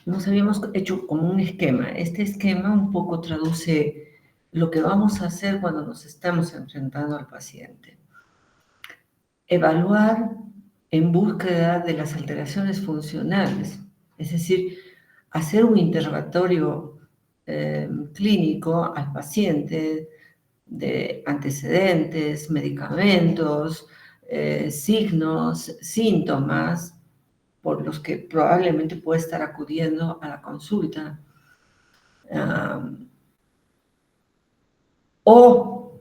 nos habíamos hecho como un esquema. Este esquema un poco traduce lo que vamos a hacer cuando nos estamos enfrentando al paciente. Evaluar en búsqueda de las alteraciones funcionales, es decir, hacer un interrogatorio clínico al paciente de antecedentes, medicamentos, signos, síntomas por los que probablemente puede estar acudiendo a la consulta. O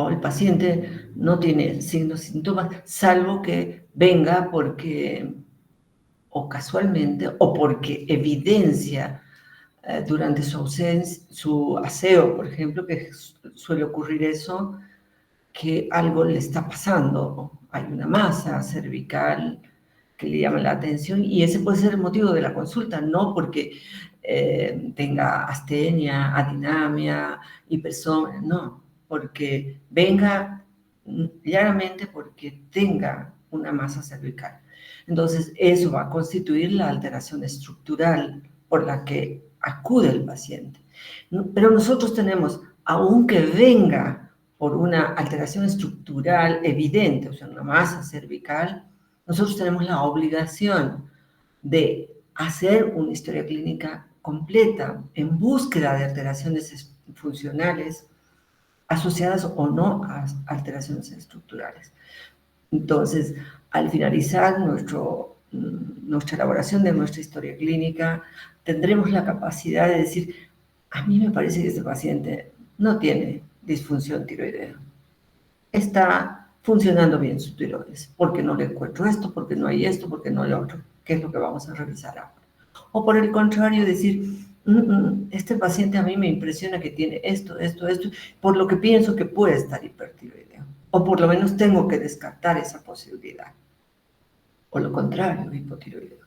el paciente no tiene signos, síntomas, salvo que venga porque, o casualmente, o porque evidencia durante su ausencia, su aseo, por ejemplo, que suele ocurrir eso, que algo le está pasando. Hay una masa cervical que le llama la atención y ese puede ser el motivo de la consulta, no porque tenga astenia, adinamia, hipersomnia, no, porque venga claramente porque tenga una masa cervical. Entonces, eso va a constituir la alteración estructural por la que acude el paciente. Pero nosotros tenemos, aunque venga por una alteración estructural evidente, o sea, una masa cervical, nosotros tenemos la obligación de hacer una historia clínica completa en búsqueda de alteraciones funcionales asociadas o no a alteraciones estructurales. Entonces, al finalizar nuestra elaboración de nuestra historia clínica, tendremos la capacidad de decir, a mí me parece que este paciente no tiene disfunción tiroidea. Está funcionando bien su tiroides, porque no le encuentro esto, porque no hay esto, porque no hay otro, que es lo que vamos a revisar ahora. O por el contrario, decir, este paciente a mí me impresiona que tiene esto, por lo que pienso que puede estar hipertiroideo. O por lo menos tengo que descartar esa posibilidad. O lo contrario, hipotiroideo.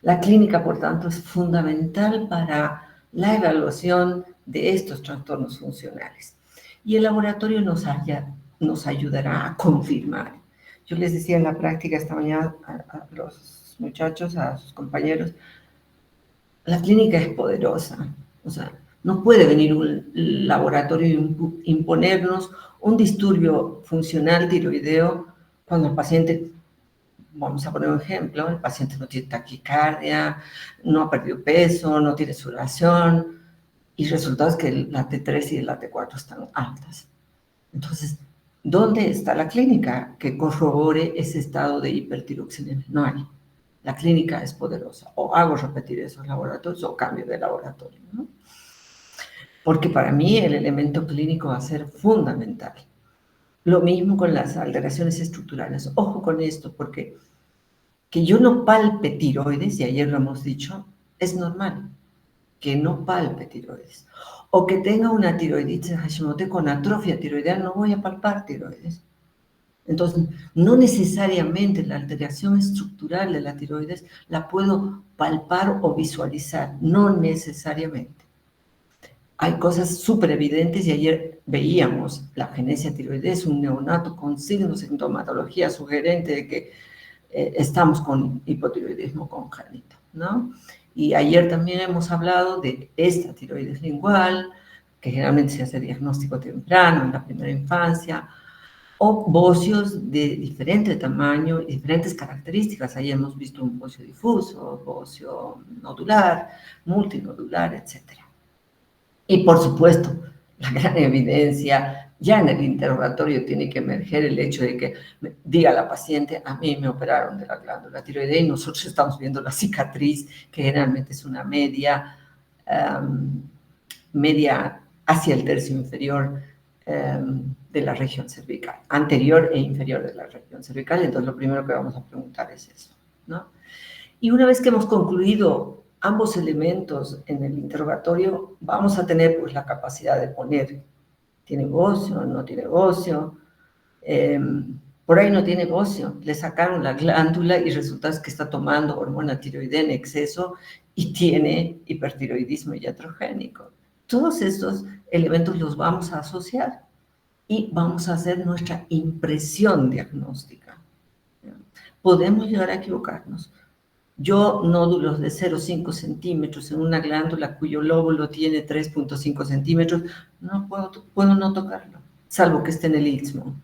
La clínica, por tanto, es fundamental para la evaluación de estos trastornos funcionales. Y el laboratorio nos ayudará a confirmar. Yo les decía en la práctica esta mañana a los muchachos, a sus compañeros, la clínica es poderosa. O sea, no puede venir un laboratorio e imponernos un disturbio funcional tiroideo cuando el paciente, vamos a poner un ejemplo, el paciente no tiene taquicardia, no ha perdido peso, no tiene sudoración, y resulta que la T3 y la T4 están altas. Entonces, ¿dónde está la clínica que corrobore ese estado de hipertiroxinemia? No hay. La clínica es poderosa. O hago repetir esos laboratorios o cambio de laboratorio, ¿no? Porque para mí el elemento clínico va a ser fundamental. Lo mismo con las alteraciones estructurales. Ojo con esto, porque que yo no palpe tiroides, y ayer lo hemos dicho, es normal que no palpe tiroides. O que tenga una tiroiditis Hashimoto con atrofia tiroidea, no voy a palpar tiroides. Entonces, no necesariamente la alteración estructural de la tiroides la puedo palpar o visualizar, no necesariamente. Hay cosas súper evidentes y ayer veíamos la agenesia tiroides, un neonato con signos de sintomatología sugerente de que estamos con hipotiroidismo congénito, ¿no? Y ayer también hemos hablado de esta tiroides lingual, que generalmente se hace diagnóstico temprano en la primera infancia, o bocios de diferente tamaño y diferentes características. Ahí hemos visto un bocio difuso, bocio nodular, multinodular, etc. Y por supuesto, la gran evidencia, ya en el interrogatorio tiene que emerger el hecho de que diga la paciente, a mí me operaron de la glándula tiroidea y nosotros estamos viendo la cicatriz, que generalmente es una media hacia el tercio inferior de la región cervical, anterior e inferior de la región cervical. Entonces, lo primero que vamos a preguntar es eso, ¿no? Y una vez que hemos concluido ambos elementos en el interrogatorio, vamos a tener pues la capacidad de poner, ¿tiene bocio? ¿No tiene bocio? Por ahí no tiene bocio, le sacaron la glándula y resulta que está tomando hormona tiroidea en exceso y tiene hipertiroidismo iatrogénico. Todos estos elementos los vamos a asociar y vamos a hacer nuestra impresión diagnóstica. Podemos llegar a equivocarnos, Yo, nódulos de 0,5 centímetros en una glándula cuyo lóbulo tiene 3,5 centímetros, no puedo no tocarlo, salvo que esté en el istmo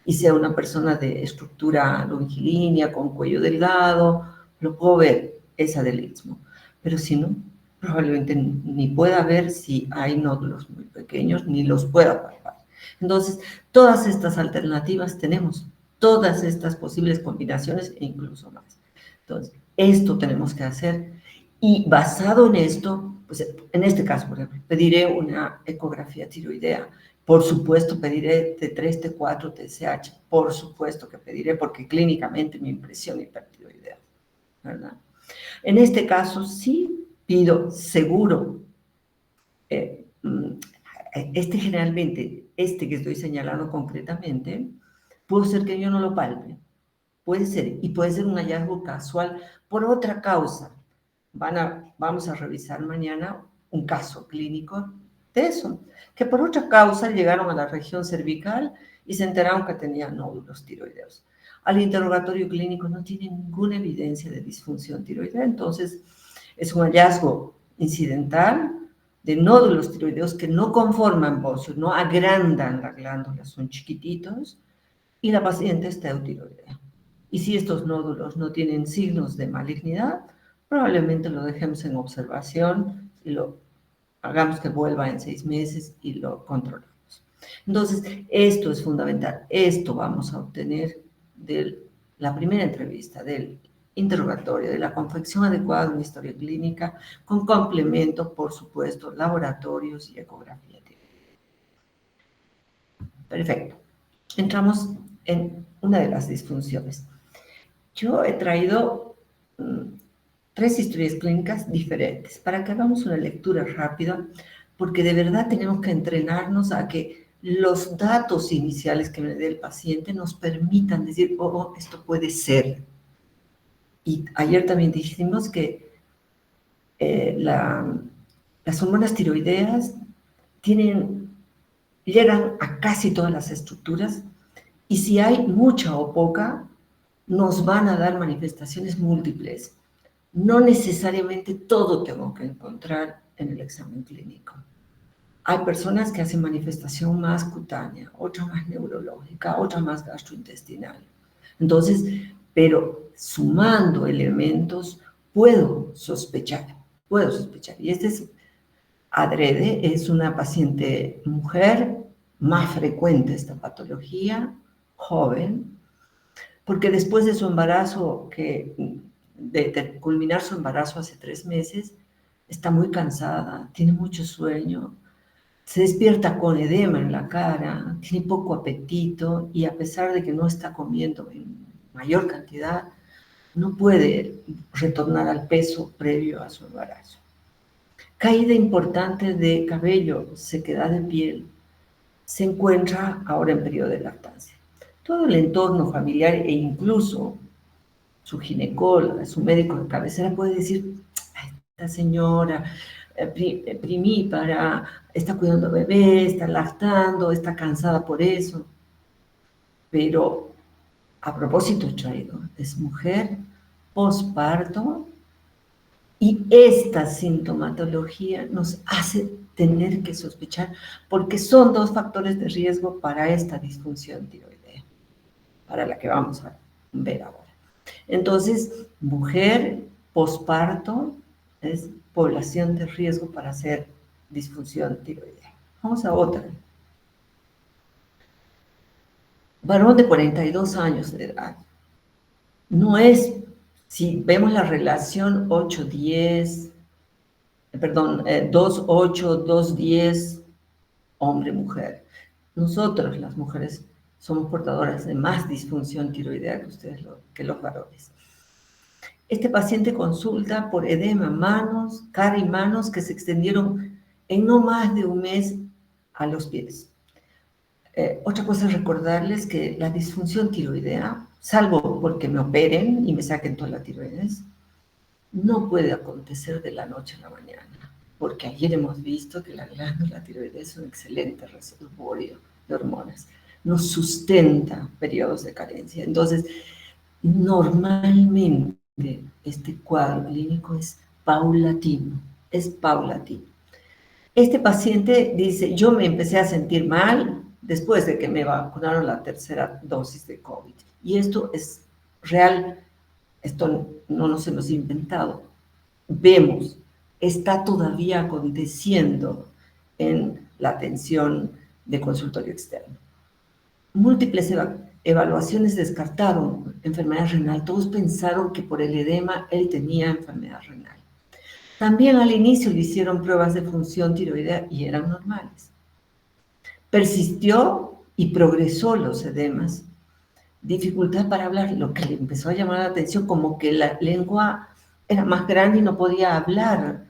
y sea una persona de estructura longilínea, con cuello delgado, lo puedo ver, esa del istmo. Pero si no, probablemente ni pueda ver si hay nódulos muy pequeños, ni los pueda palpar. Entonces, todas estas alternativas tenemos, todas estas posibles combinaciones e incluso más. Entonces, esto tenemos que hacer y basado en esto, pues en este caso, por ejemplo, pediré una ecografía tiroidea. Por supuesto pediré T3, T4, TSH, por supuesto que pediré porque clínicamente mi impresión hipertiroidea, ¿verdad? En este caso sí pido seguro, generalmente, este que estoy señalando concretamente, puede ser que yo no lo palpe, puede ser, y puede ser un hallazgo casual por otra causa. Vamos a revisar mañana un caso clínico de eso, que por otra causa llegaron a la región cervical y se enteraron que tenían nódulos tiroideos. Al interrogatorio clínico no tiene ninguna evidencia de disfunción tiroidea, entonces es un hallazgo incidental de nódulos tiroideos que no conforman bocio, no agrandan la glándula, son chiquititos, y la paciente está eutiroidea. Y si estos nódulos no tienen signos de malignidad, probablemente lo dejemos en observación y lo hagamos que vuelva en 6 meses y lo controlamos. Entonces, esto es fundamental. Esto vamos a obtener de la primera entrevista, del interrogatorio, de la confección adecuada de una historia clínica, con complemento, por supuesto, laboratorios y ecografía. Perfecto. Entramos en una de las disfunciones. Yo he traído 3 historias clínicas diferentes para que hagamos una lectura rápida, porque de verdad tenemos que entrenarnos a que los datos iniciales que me dé el paciente nos permitan decir, oh, esto puede ser. Y ayer también dijimos que las hormonas tiroideas llegan a casi todas las estructuras y si hay mucha o poca, nos van a dar manifestaciones múltiples. No necesariamente todo tengo que encontrar en el examen clínico. Hay personas que hacen manifestación más cutánea, otra más neurológica, otra más gastrointestinal. Entonces, pero sumando elementos, puedo sospechar. Y este es adrede, es una paciente mujer, más frecuente esta patología, joven, porque después de su embarazo, de culminar su embarazo hace 3 meses, está muy cansada, tiene mucho sueño, se despierta con edema en la cara, tiene poco apetito y a pesar de que no está comiendo en mayor cantidad, no puede retornar al peso previo a su embarazo. Caída importante de cabello, sequedad de piel, se encuentra ahora en periodo de lactancia. Todo el entorno familiar e incluso su ginecóloga, su médico de cabecera puede decir, esta señora primípara, está cuidando bebé, está lactando, está cansada por eso. Pero a propósito traído, es mujer posparto y esta sintomatología nos hace tener que sospechar porque son 2 factores de riesgo para esta disfunción tiroidea, para la que vamos a ver ahora. Entonces, mujer posparto es población de riesgo para hacer disfunción tiroidea. Vamos a otra. Varón de 42 años de edad. No es, si vemos la relación 8-10, perdón, 2-8, 2-10, hombre-mujer. Nosotros, las mujeres, somos portadoras de más disfunción tiroidea que ustedes, que los varones. Este paciente consulta por edema, cara y manos que se extendieron en no más de un mes a los pies. Otra cosa es recordarles que la disfunción tiroidea, salvo porque me operen y me saquen toda la tiroides, no puede acontecer de la noche a la mañana, porque ayer hemos visto que la glándula tiroides es un excelente reservorio de hormonas, nos sustenta periodos de carencia. Entonces, normalmente de este cuadro clínico es paulatino, es paulatino. Este paciente dice, yo me empecé a sentir mal después de que me vacunaron la tercera dosis de COVID. Y esto es real, esto no nos hemos inventado. Vemos, está todavía aconteciendo en la atención de consultorio externo. Múltiples evaluaciones descartaron enfermedad renal. Todos pensaron que por el edema él tenía enfermedad renal. También al inicio le hicieron pruebas de función tiroidea y eran normales. Persistió y progresó los edemas. Dificultad para hablar, lo que le empezó a llamar la atención, como que la lengua era más grande y no podía hablar,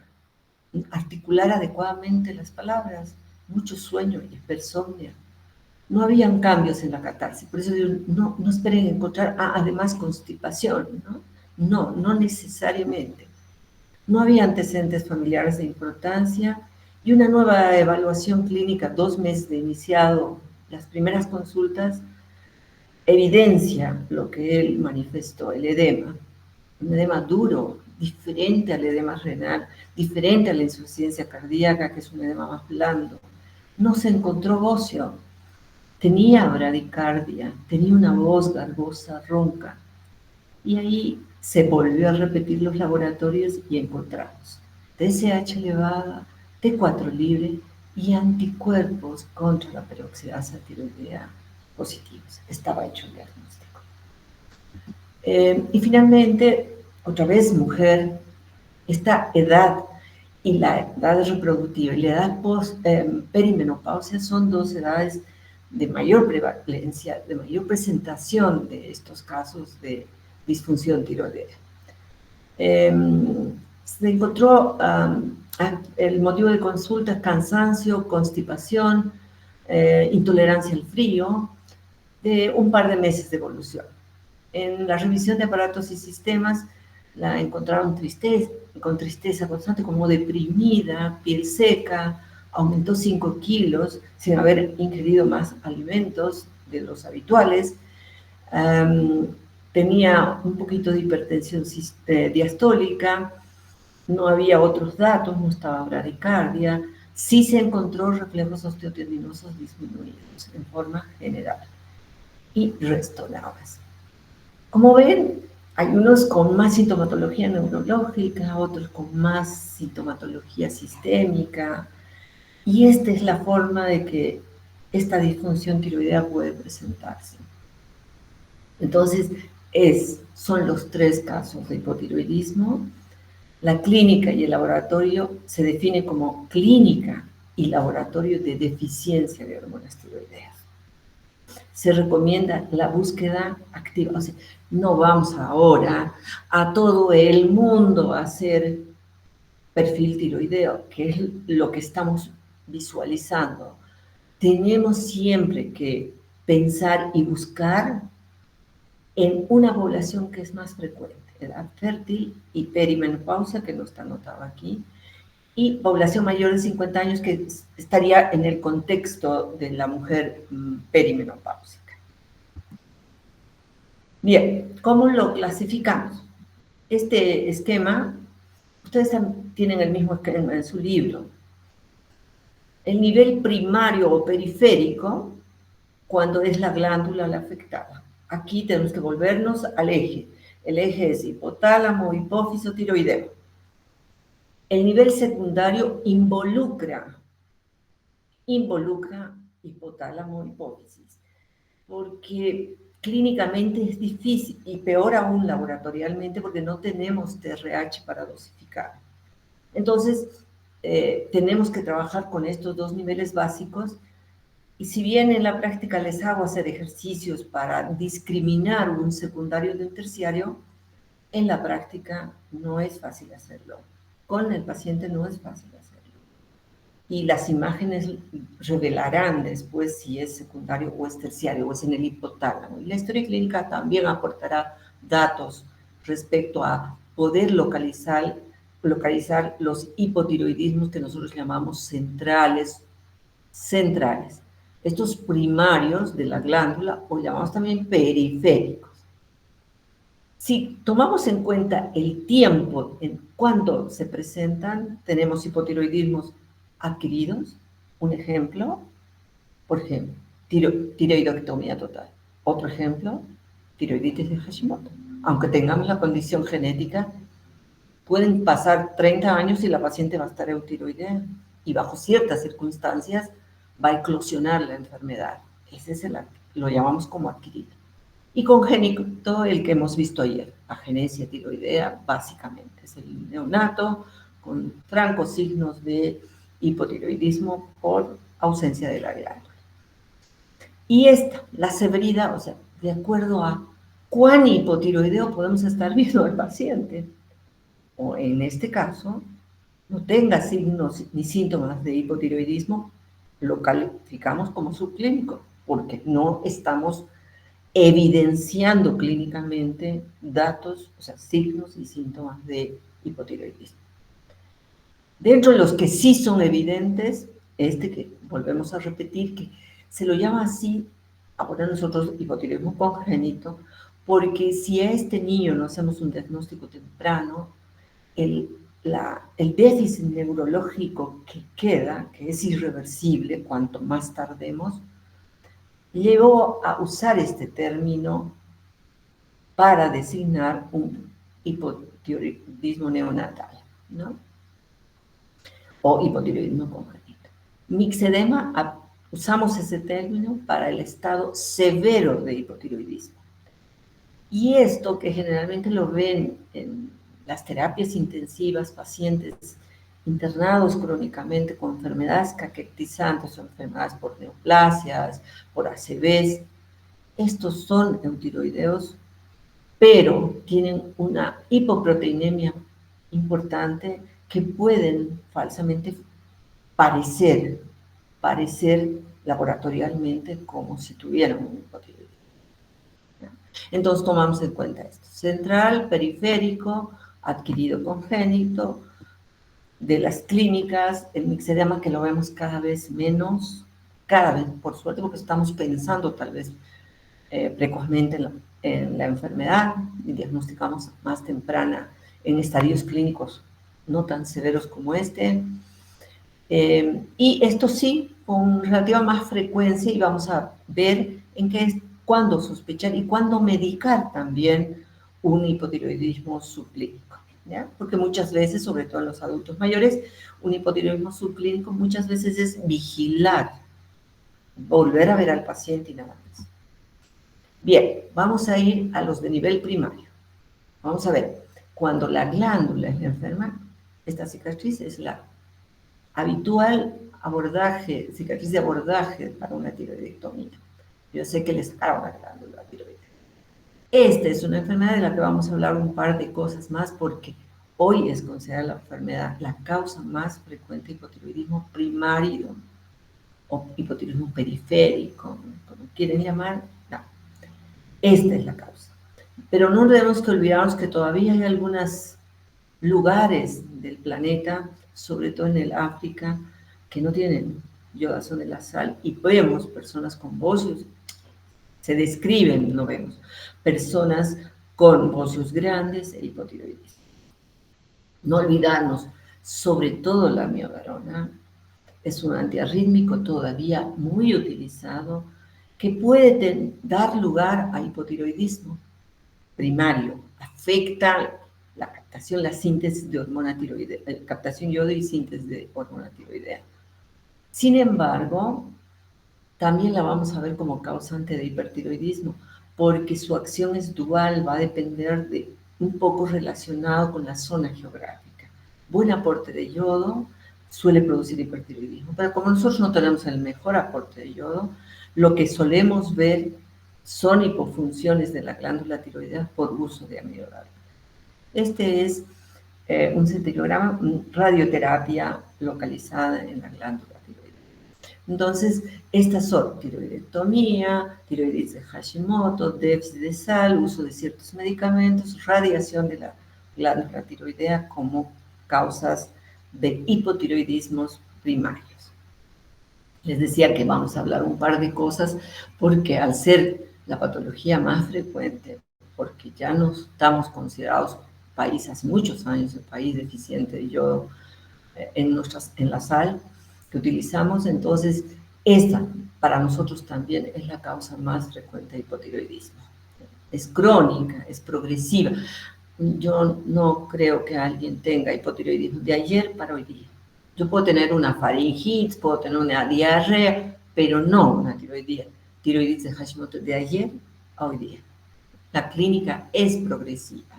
articular adecuadamente las palabras. Mucho sueño, hipersomnia. No habían cambios en la catarsis, por eso digo, no esperen encontrar, además constipación, ¿no? No necesariamente. No había antecedentes familiares de importancia y una nueva evaluación clínica 2 meses de iniciado las primeras consultas evidencia lo que él manifestó, el edema. Un edema duro, diferente al edema renal, diferente a la insuficiencia cardíaca, que es un edema más blando. No se encontró bocio, tenía bradicardia, tenía una voz garbosa, ronca. Y ahí se volvió a repetir los laboratorios y encontramos TSH elevada, T4 libre y anticuerpos contra la peroxidasa tiroidea positivos. Estaba hecho el diagnóstico. Y finalmente, otra vez mujer, esta edad y la edad reproductiva y la edad perimenopausia son 2 edades de mayor prevalencia, de mayor presentación de estos casos de disfunción tiroidea. Se encontró el motivo de consulta: cansancio, constipación, intolerancia al frío, de un par de meses de evolución. En la revisión de aparatos y sistemas la encontraron con tristeza constante, como deprimida, piel seca, aumentó 5 kilos sin haber ingerido más alimentos de los habituales. Tenía un poquito de hipertensión diastólica, no había otros datos, no estaba bradicardia, sí se encontró reflejos osteotendinosos disminuidos en forma general y resto nada más. Como ven, hay unos con más sintomatología neurológica, otros con más sintomatología sistémica, y esta es la forma de que esta disfunción tiroidea puede presentarse. Entonces, son los 3 casos de hipotiroidismo. La clínica y el laboratorio se define como clínica y laboratorio de deficiencia de hormonas tiroideas. Se recomienda la búsqueda activa. O sea, no vamos ahora a todo el mundo a hacer perfil tiroideo, que es lo que estamos visualizando. Tenemos siempre que pensar y buscar en una población que es más frecuente, edad fértil y perimenopausia, que no está anotado aquí, y población mayor de 50 años, que estaría en el contexto de la mujer perimenopáusica. Bien, ¿cómo lo clasificamos? Este esquema, ustedes tienen el mismo esquema en su libro. El nivel primario o periférico, cuando es la glándula la afectada. Aquí tenemos que volvernos al eje. El eje es hipotálamo, hipófiso, tiroideo. El nivel secundario involucra hipotálamo, hipófisis, porque clínicamente es difícil, y peor aún laboratorialmente, porque no tenemos TRH para dosificar. Entonces, tenemos que trabajar con estos 2 niveles básicos, y si bien en la práctica les hago hacer ejercicios para discriminar un secundario de un terciario, en la práctica no es fácil hacerlo. Con el paciente no es fácil hacerlo. Y las imágenes revelarán después si es secundario o es terciario o es en el hipotálamo. Y la historia clínica también aportará datos respecto a poder localizar los hipotiroidismos que nosotros llamamos centrales. Estos primarios de la glándula, o llamamos también periféricos. Si tomamos en cuenta el tiempo en cuando se presentan, tenemos hipotiroidismos adquiridos, un ejemplo, por ejemplo, tiroidectomía total. Otro ejemplo, tiroiditis de Hashimoto. Aunque tengamos la condición genética, pueden pasar 30 años y la paciente va a estar eutiroidea y bajo ciertas circunstancias va a eclosionar la enfermedad. Ese es lo llamamos como adquirido. Y congénito, el que hemos visto ayer, agenesia tiroidea, básicamente. Es el neonato con francos signos de hipotiroidismo por ausencia de la glándula. Y la severidad, o sea, de acuerdo a cuán hipotiroideo podemos estar viendo al paciente, o en este caso, no tenga signos ni síntomas de hipotiroidismo, lo calificamos como subclínico, porque no estamos evidenciando clínicamente datos, o sea, signos y síntomas de hipotiroidismo. Dentro de los que sí son evidentes, que volvemos a repetir, que se lo llama así, ahora nosotros hipotiroidismo congénito, porque si a este niño no hacemos un diagnóstico temprano, el déficit neurológico que queda, que es irreversible cuanto más tardemos, llevó a usar este término para designar un hipotiroidismo neonatal, ¿no? O hipotiroidismo congénito. Mixedema, usamos ese término para el estado severo de hipotiroidismo. Y esto que generalmente lo ven en las terapias intensivas, pacientes internados crónicamente con enfermedades caquectizantes o enfermedades por neoplasias, por ACVs, estos son eutiroideos, pero tienen una hipoproteinemia importante que pueden falsamente parecer laboratorialmente como si tuvieran un hipotiroidismo. Entonces tomamos en cuenta esto: central, periférico, adquirido congénito. De las clínicas, el mixedema, que lo vemos cada vez menos, cada vez, por suerte, porque estamos pensando tal vez precozmente en la enfermedad y diagnosticamos más temprana en estadios clínicos no tan severos como este. Y esto sí, con relativa más frecuencia, y vamos a ver cuándo sospechar y cuándo medicar también un hipotiroidismo subclínico, ¿ya? Porque muchas veces, sobre todo en los adultos mayores, un hipotiroidismo subclínico muchas veces es vigilar, volver a ver al paciente y nada más. Bien, vamos a ir a los de nivel primario. Vamos a ver, cuando la glándula es la enferma, esta cicatriz es la habitual cicatriz de abordaje para una tiroidectomía. Yo sé que le sacaron la glándula tiroidea. Esta es una enfermedad de la que vamos a hablar un par de cosas más, porque hoy es considerada la enfermedad, la causa más frecuente de hipotiroidismo primario o hipotiroidismo periférico, como quieren llamar. No, esta es la causa. Pero no tenemos que olvidarnos que todavía hay algunos lugares del planeta, sobre todo en el África, que no tienen iodación de la sal, y vemos personas con bocios, se describen, no vemos, personas con bocios grandes e hipotiroidismo. No olvidarnos, sobre todo la amiodarona, es un antiarrítmico todavía muy utilizado que puede dar lugar a hipotiroidismo primario, afecta la captación, la síntesis de hormona tiroidea, captación yodo y síntesis de hormona tiroidea. Sin embargo, también la vamos a ver como causante de hipertiroidismo, porque su acción es dual, va a depender de un poco relacionado con la zona geográfica. Buen aporte de yodo suele producir hipertiroidismo, pero como nosotros no tenemos el mejor aporte de yodo, lo que solemos ver son hipofunciones de la glándula tiroidea por uso de amiodarona. Este es un centellograma, radioterapia localizada en la glándula tiroidea. Entonces, estas son tiroidectomía, tiroiditis de Hashimoto, déficit de sal, uso de ciertos medicamentos, radiación de la glándula tiroidea como causas de hipotiroidismos primarios. Les decía que vamos a hablar un par de cosas porque al ser la patología más frecuente porque ya no estamos considerados país, hace muchos años, el país deficiente de yodo en la sal que utilizamos. Entonces, esta para nosotros también es la causa más frecuente de hipotiroidismo. Es crónica, es progresiva. Yo no creo que alguien tenga hipotiroidismo de ayer para hoy día. Yo puedo tener una faringitis, puedo tener una diarrea, pero no una tiroiditis de Hashimoto de ayer a hoy día. La clínica es progresiva.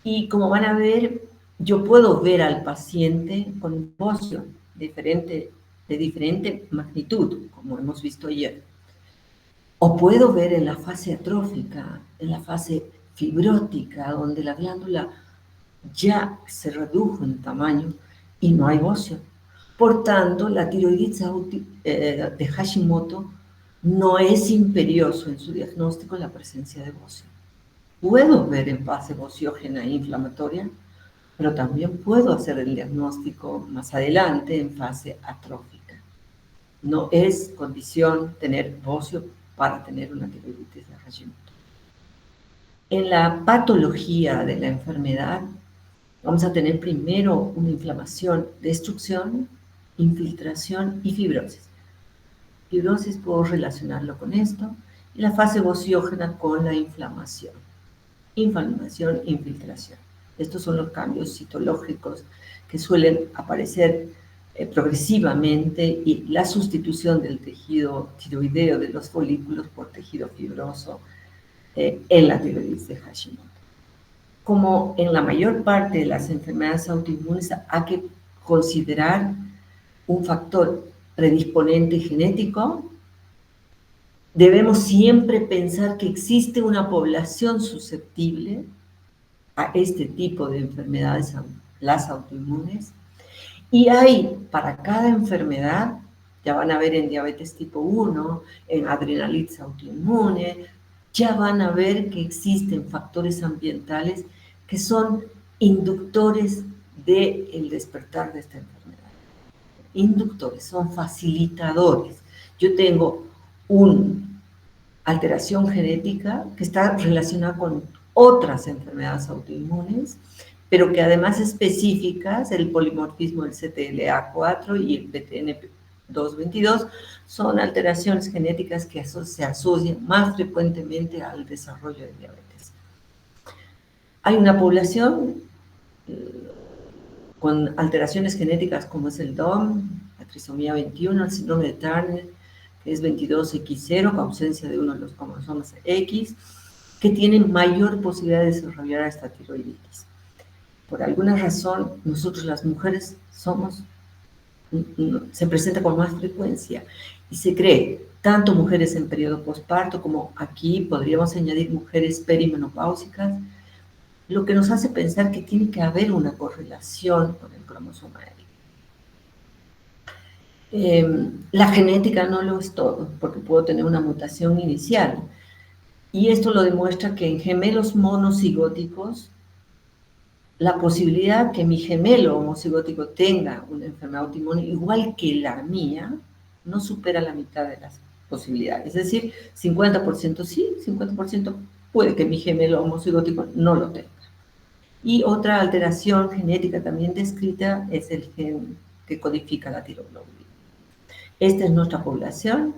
Y como van a ver, yo puedo ver al paciente con un bocio de diferente magnitud, como hemos visto ayer. O puedo ver en la fase atrófica, en la fase fibrótica, donde la glándula ya se redujo en tamaño y no hay bocio. Por tanto, la tiroiditis de Hashimoto no es imperioso en su diagnóstico la presencia de bocio. Puedo ver en fase bociógena e inflamatoria, pero también puedo hacer el diagnóstico más adelante en fase atrófica. No es condición tener bocio para tener una tiroiditis de Hashimoto. En la patología de la enfermedad, vamos a tener primero una inflamación, destrucción, infiltración y fibrosis. Fibrosis puedo relacionarlo con esto, y la fase bociógena con la inflamación. Inflamación, infiltración. Estos son los cambios citológicos que suelen aparecer progresivamente, y la sustitución del tejido tiroideo de los folículos por tejido fibroso en la tiroiditis de Hashimoto. Como en la mayor parte de las enfermedades autoinmunes, hay que considerar un factor predisponente genético. Debemos siempre pensar que existe una población susceptible a este tipo de enfermedades, las autoinmunes, y hay para cada enfermedad, ya van a ver en diabetes tipo 1, en adrenalitis autoinmune, ya van a ver que existen factores ambientales que son inductores del despertar de esta enfermedad. Inductores, son facilitadores. Yo tengo una alteración genética que está relacionada con otras enfermedades autoinmunes, pero que además específicas, el polimorfismo del CTLA4 y el PTN222, son alteraciones genéticas que se asocian más frecuentemente al desarrollo de diabetes. Hay una población con alteraciones genéticas como es el DOM, la trisomía 21, el síndrome de Turner, que es 22X0, con ausencia de uno de los cromosomas X, que tienen mayor posibilidad de desarrollar esta tiroiditis. Por alguna razón, nosotros las mujeres se presenta con más frecuencia, y se cree, tanto mujeres en periodo posparto como aquí podríamos añadir mujeres perimenopáusicas, lo que nos hace pensar que tiene que haber una correlación con el cromosoma X. La genética no lo es todo, porque puedo tener una mutación inicial, y esto lo demuestra que en gemelos monocigóticos, la posibilidad que mi gemelo homocigótico tenga una enfermedad autoinmune igual que la mía, no supera la mitad de las posibilidades. Es decir, 50% sí, 50% puede que mi gemelo homocigótico no lo tenga. Y otra alteración genética también descrita es el gen que codifica la tiroglobulina. Esta es nuestra población: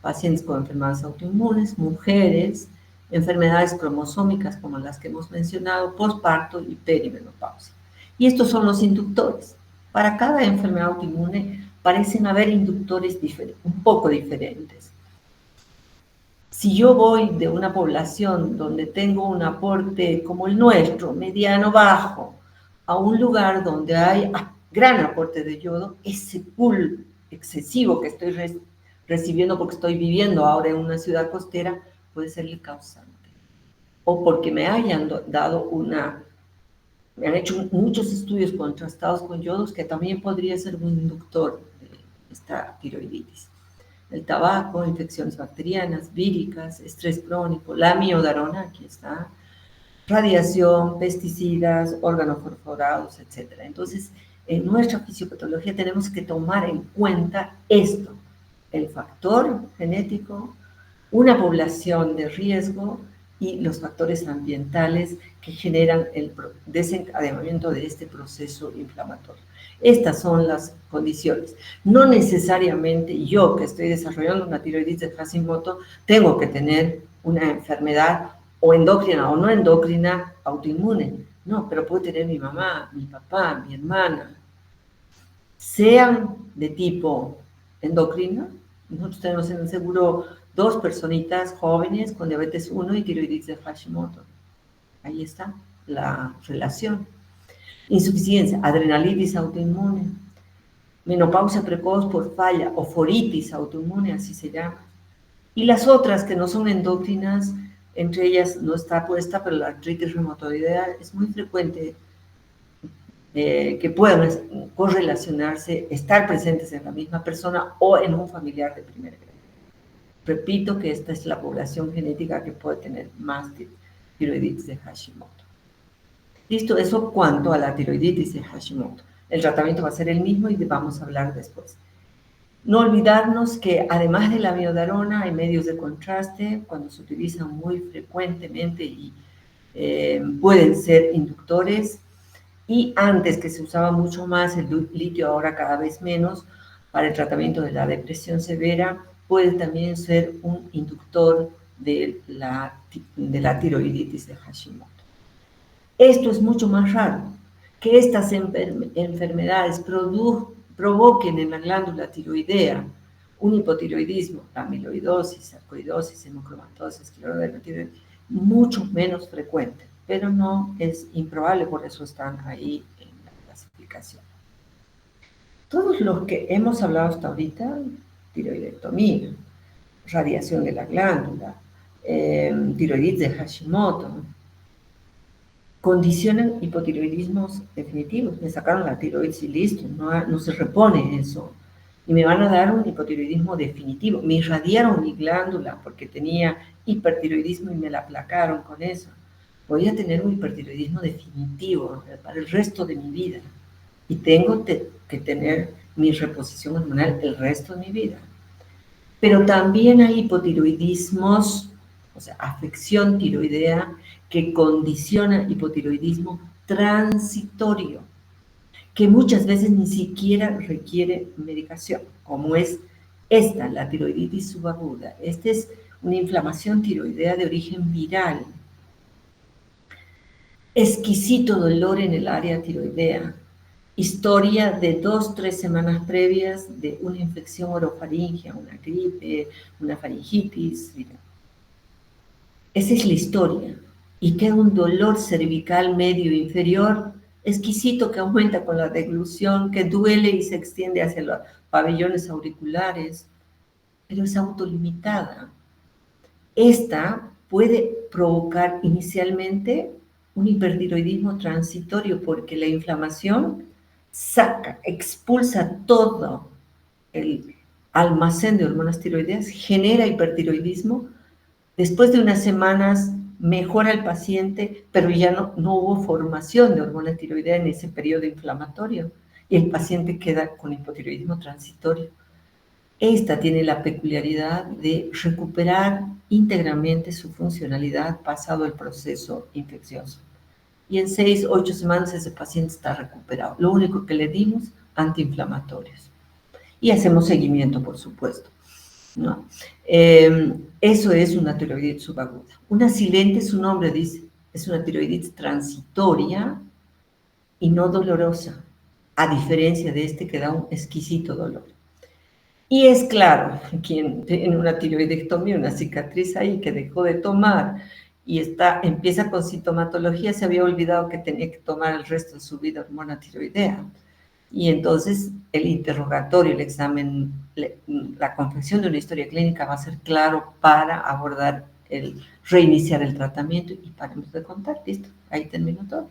pacientes con enfermedades autoinmunes, mujeres, enfermedades cromosómicas como las que hemos mencionado, posparto y perimenopausia. Y estos son los inductores. Para cada enfermedad autoinmune parecen haber inductores un poco diferentes. Si yo voy de una población donde tengo un aporte como el nuestro, mediano, bajo, a un lugar donde hay gran aporte de yodo, ese pool excesivo que estoy recibiendo porque estoy viviendo ahora en una ciudad costera puede ser el causante. O porque me hayan dado me han hecho muchos estudios contrastados con yodos, que también podría ser un inductor de esta tiroiditis. El tabaco, infecciones bacterianas, víricas, estrés crónico, la miodarona, aquí está, radiación, pesticidas, órganos perforados, etc. Entonces, en nuestra fisiopatología tenemos que tomar en cuenta esto: el factor genético, una población de riesgo y los factores ambientales que generan el desencadenamiento de este proceso inflamatorio. Estas son las condiciones. No necesariamente yo, que estoy desarrollando una tiroiditis de Hashimoto, tengo que tener una enfermedad o endocrina o no endocrina autoinmune. No, pero puedo tener mi mamá, mi papá, mi hermana. Sean de tipo endocrino. Nosotros tenemos en el seguro 2 personitas jóvenes con diabetes 1 y tiroiditis de Hashimoto. Ahí está la relación. Insuficiencia, adrenalitis autoinmune, menopausia precoz por falla o foritis autoinmune, así se llama. Y las otras que no son endócrinas, entre ellas no está puesta, pero la artritis reumatoidea es muy frecuente que puedan correlacionarse, estar presentes en la misma persona o en un familiar de primer grado. Repito que esta es la población genética que puede tener más tiroiditis de Hashimoto. Listo, eso cuanto a la tiroiditis de Hashimoto. El tratamiento va a ser el mismo y vamos a hablar después. No olvidarnos que además de la miodarona hay medios de contraste cuando se utilizan muy frecuentemente y pueden ser inductores. Y antes que se usaba mucho más el litio, ahora cada vez menos, para el tratamiento de la depresión severa, puede también ser un inductor de la tiroiditis de Hashimoto. Esto es mucho más raro, que estas enfermedades provoquen en la glándula tiroidea un hipotiroidismo, amiloidosis, sarcoidosis, hemocromatosis, escleroderma tiroidea, mucho menos frecuente, pero no es improbable, por eso están ahí en la clasificación. Todos los que hemos hablado hasta ahorita, tiroidectomía, radiación de la glándula, tiroiditis de Hashimoto, condicionan hipotiroidismos definitivos. Me sacaron la tiroides y listo, no se repone eso. Y me van a dar un hipotiroidismo definitivo. Me irradiaron mi glándula porque tenía hipertiroidismo y me la aplacaron con eso. Voy a tener un hipertiroidismo definitivo para el resto de mi vida. Y tengo que tener mi reposición hormonal el resto de mi vida. Pero también hay hipotiroidismos, o sea, afección tiroidea que condiciona hipotiroidismo transitorio, que muchas veces ni siquiera requiere medicación, como es esta, la tiroiditis subaguda. Esta es una inflamación tiroidea de origen viral. Exquisito dolor en el área tiroidea. Historia de 2-3 semanas previas de una infección orofaringea, una gripe, una faringitis. Esa es la historia. Y queda un dolor cervical medio inferior exquisito que aumenta con la deglución, que duele y se extiende hacia los pabellones auriculares, pero es autolimitada. Esta puede provocar inicialmente un hipertiroidismo transitorio porque la inflamación expulsa todo el almacén de hormonas tiroideas, genera hipertiroidismo. Después de unas semanas mejora el paciente, pero ya no hubo formación de hormona tiroidea en ese periodo inflamatorio y el paciente queda con hipotiroidismo transitorio. Esta tiene la peculiaridad de recuperar íntegramente su funcionalidad pasado el proceso infeccioso. Y en 6-8 semanas ese paciente está recuperado. Lo único que le dimos, antiinflamatorios. Y hacemos seguimiento, por supuesto. ¿No? Eso es una tiroiditis subaguda. Una silente, su nombre dice, es una tiroiditis transitoria y no dolorosa, a diferencia de este que da un exquisito dolor. Y es claro, quien tiene una tiroidectomía, una cicatriz ahí que dejó de tomar y empieza con sintomatología, se había olvidado que tenía que tomar el resto de su vida hormona tiroidea. Y entonces el interrogatorio, el examen, la confección de una historia clínica va a ser claro para abordar reiniciar el tratamiento y paremos de contar, listo, ahí terminó todo.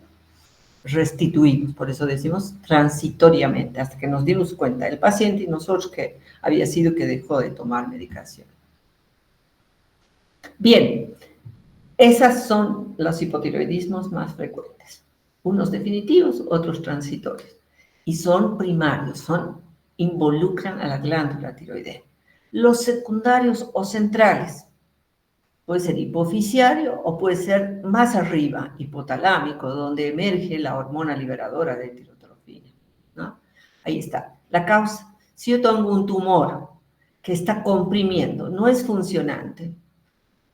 Restituimos, por eso decimos transitoriamente, hasta que nos dimos cuenta, el paciente y nosotros, que había sido que dejó de tomar medicación. Bien, esas son los hipotiroidismos más frecuentes, unos definitivos, otros transitorios, y son primarios, involucran a la glándula tiroidea. Los secundarios o centrales, Puede ser hipofisiario o puede ser más arriba, hipotalámico, donde emerge la hormona liberadora de tirotrofina, ¿no? Ahí está. La causa, si yo tengo un tumor que está comprimiendo, no es funcionante,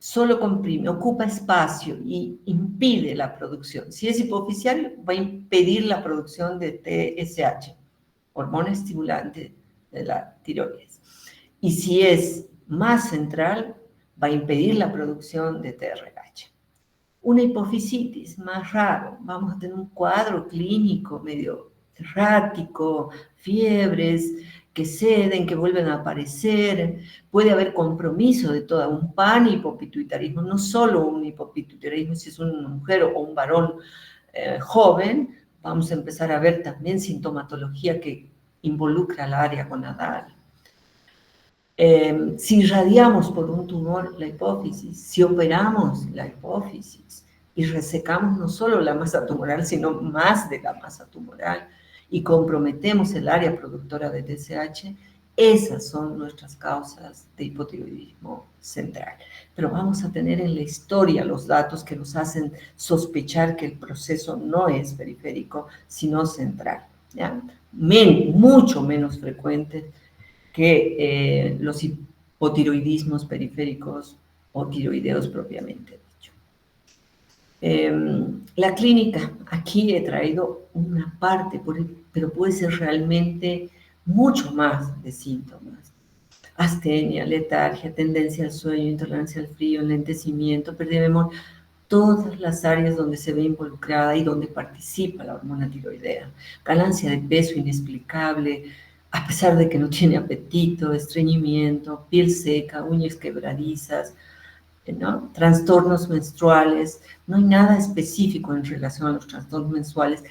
solo comprime, ocupa espacio y impide la producción. Si es hipofisiario, va a impedir la producción de TSH, hormona estimulante de la tiroides. Y si es más central, va a impedir la producción de TRH. Una hipofisitis, más raro, vamos a tener un cuadro clínico medio errático, fiebres que ceden, que vuelven a aparecer, puede haber compromiso de toda, un panhipopituitarismo, no solo un hipopituitarismo si es una mujer o un varón joven, vamos a empezar a ver también sintomatología que involucra al área gonadal. Si irradiamos por un tumor la hipófisis, si operamos la hipófisis y resecamos no solo la masa tumoral, sino más de la masa tumoral y comprometemos el área productora de TSH, esas son nuestras causas de hipotiroidismo central. Pero vamos a tener en la historia los datos que nos hacen sospechar que el proceso no es periférico, sino central, ¿ya? Mucho menos frecuente que los hipotiroidismos periféricos o tiroideos propiamente dicho. La clínica, aquí he traído una parte, pero puede ser realmente mucho más de síntomas. Astenia, letargia, tendencia al sueño, intolerancia al frío, enlentecimiento, pérdida de memoria, todas las áreas donde se ve involucrada y donde participa la hormona tiroidea. Ganancia de peso inexplicable, a pesar de que no tiene apetito, estreñimiento, piel seca, uñas quebradizas, ¿no? Trastornos menstruales. No hay nada específico en relación a los trastornos menstruales,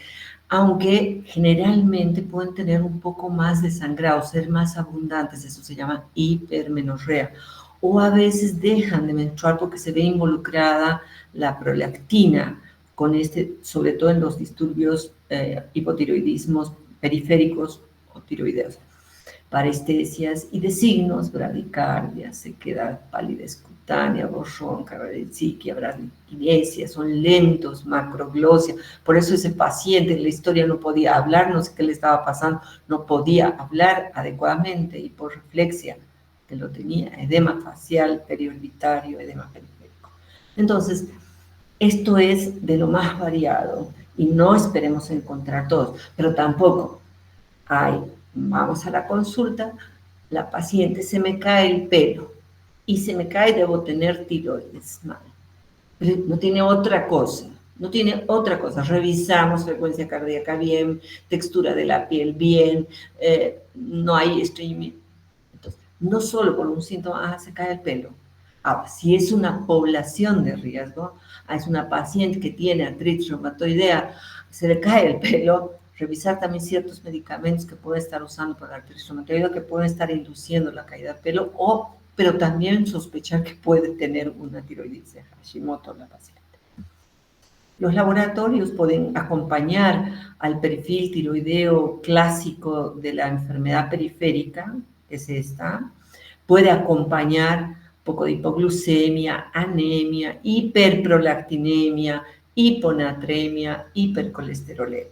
aunque generalmente pueden tener un poco más de sangrado, ser más abundantes, eso se llama hipermenorrea. O a veces dejan de menstruar porque se ve involucrada la prolactina, con sobre todo en los disturbios hipotiroidismos periféricos o tiroideos, parestesias y de signos, bradicardia, sequedad, palidez cutánea, borrón, carrericiquia, bradiquinesia, son lentos, macroglosia. Por eso ese paciente en la historia no podía hablar, no sé qué le estaba pasando, no podía hablar adecuadamente y por reflexia que lo tenía, edema facial, periorbitario, edema periférico. Entonces, esto es de lo más variado y no esperemos encontrar todos, pero tampoco vamos a la consulta, la paciente se me cae el pelo y se me cae, debo tener tiroides, no tiene otra cosa, no tiene otra cosa, revisamos frecuencia cardíaca bien, textura de la piel bien, no hay estreñimiento. Entonces, no solo por un síntoma, se cae el pelo. Ahora, si es una población de riesgo, es una paciente que tiene artritis reumatoidea, se le cae el pelo, revisar también ciertos medicamentos que puede estar usando para la artritis reumatoidea que pueden estar induciendo la caída de pelo, pero también sospechar que puede tener una tiroiditis de Hashimoto la paciente. Los laboratorios pueden acompañar al perfil tiroideo clásico de la enfermedad periférica, que es esta, puede acompañar un poco de hipoglucemia, anemia, hiperprolactinemia, hiponatremia, hipercolesterolemia.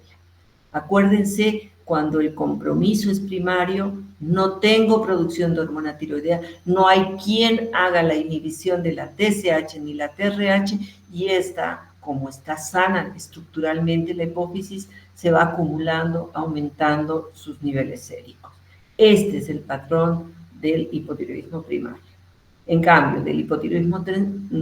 Acuérdense, cuando el compromiso es primario, no tengo producción de hormona tiroidea, no hay quien haga la inhibición de la TSH ni la TRH y esta, como está sana estructuralmente la hipófisis, se va acumulando, aumentando sus niveles séricos. Este es el patrón del hipotiroidismo primario. En cambio, del hipotiroidismo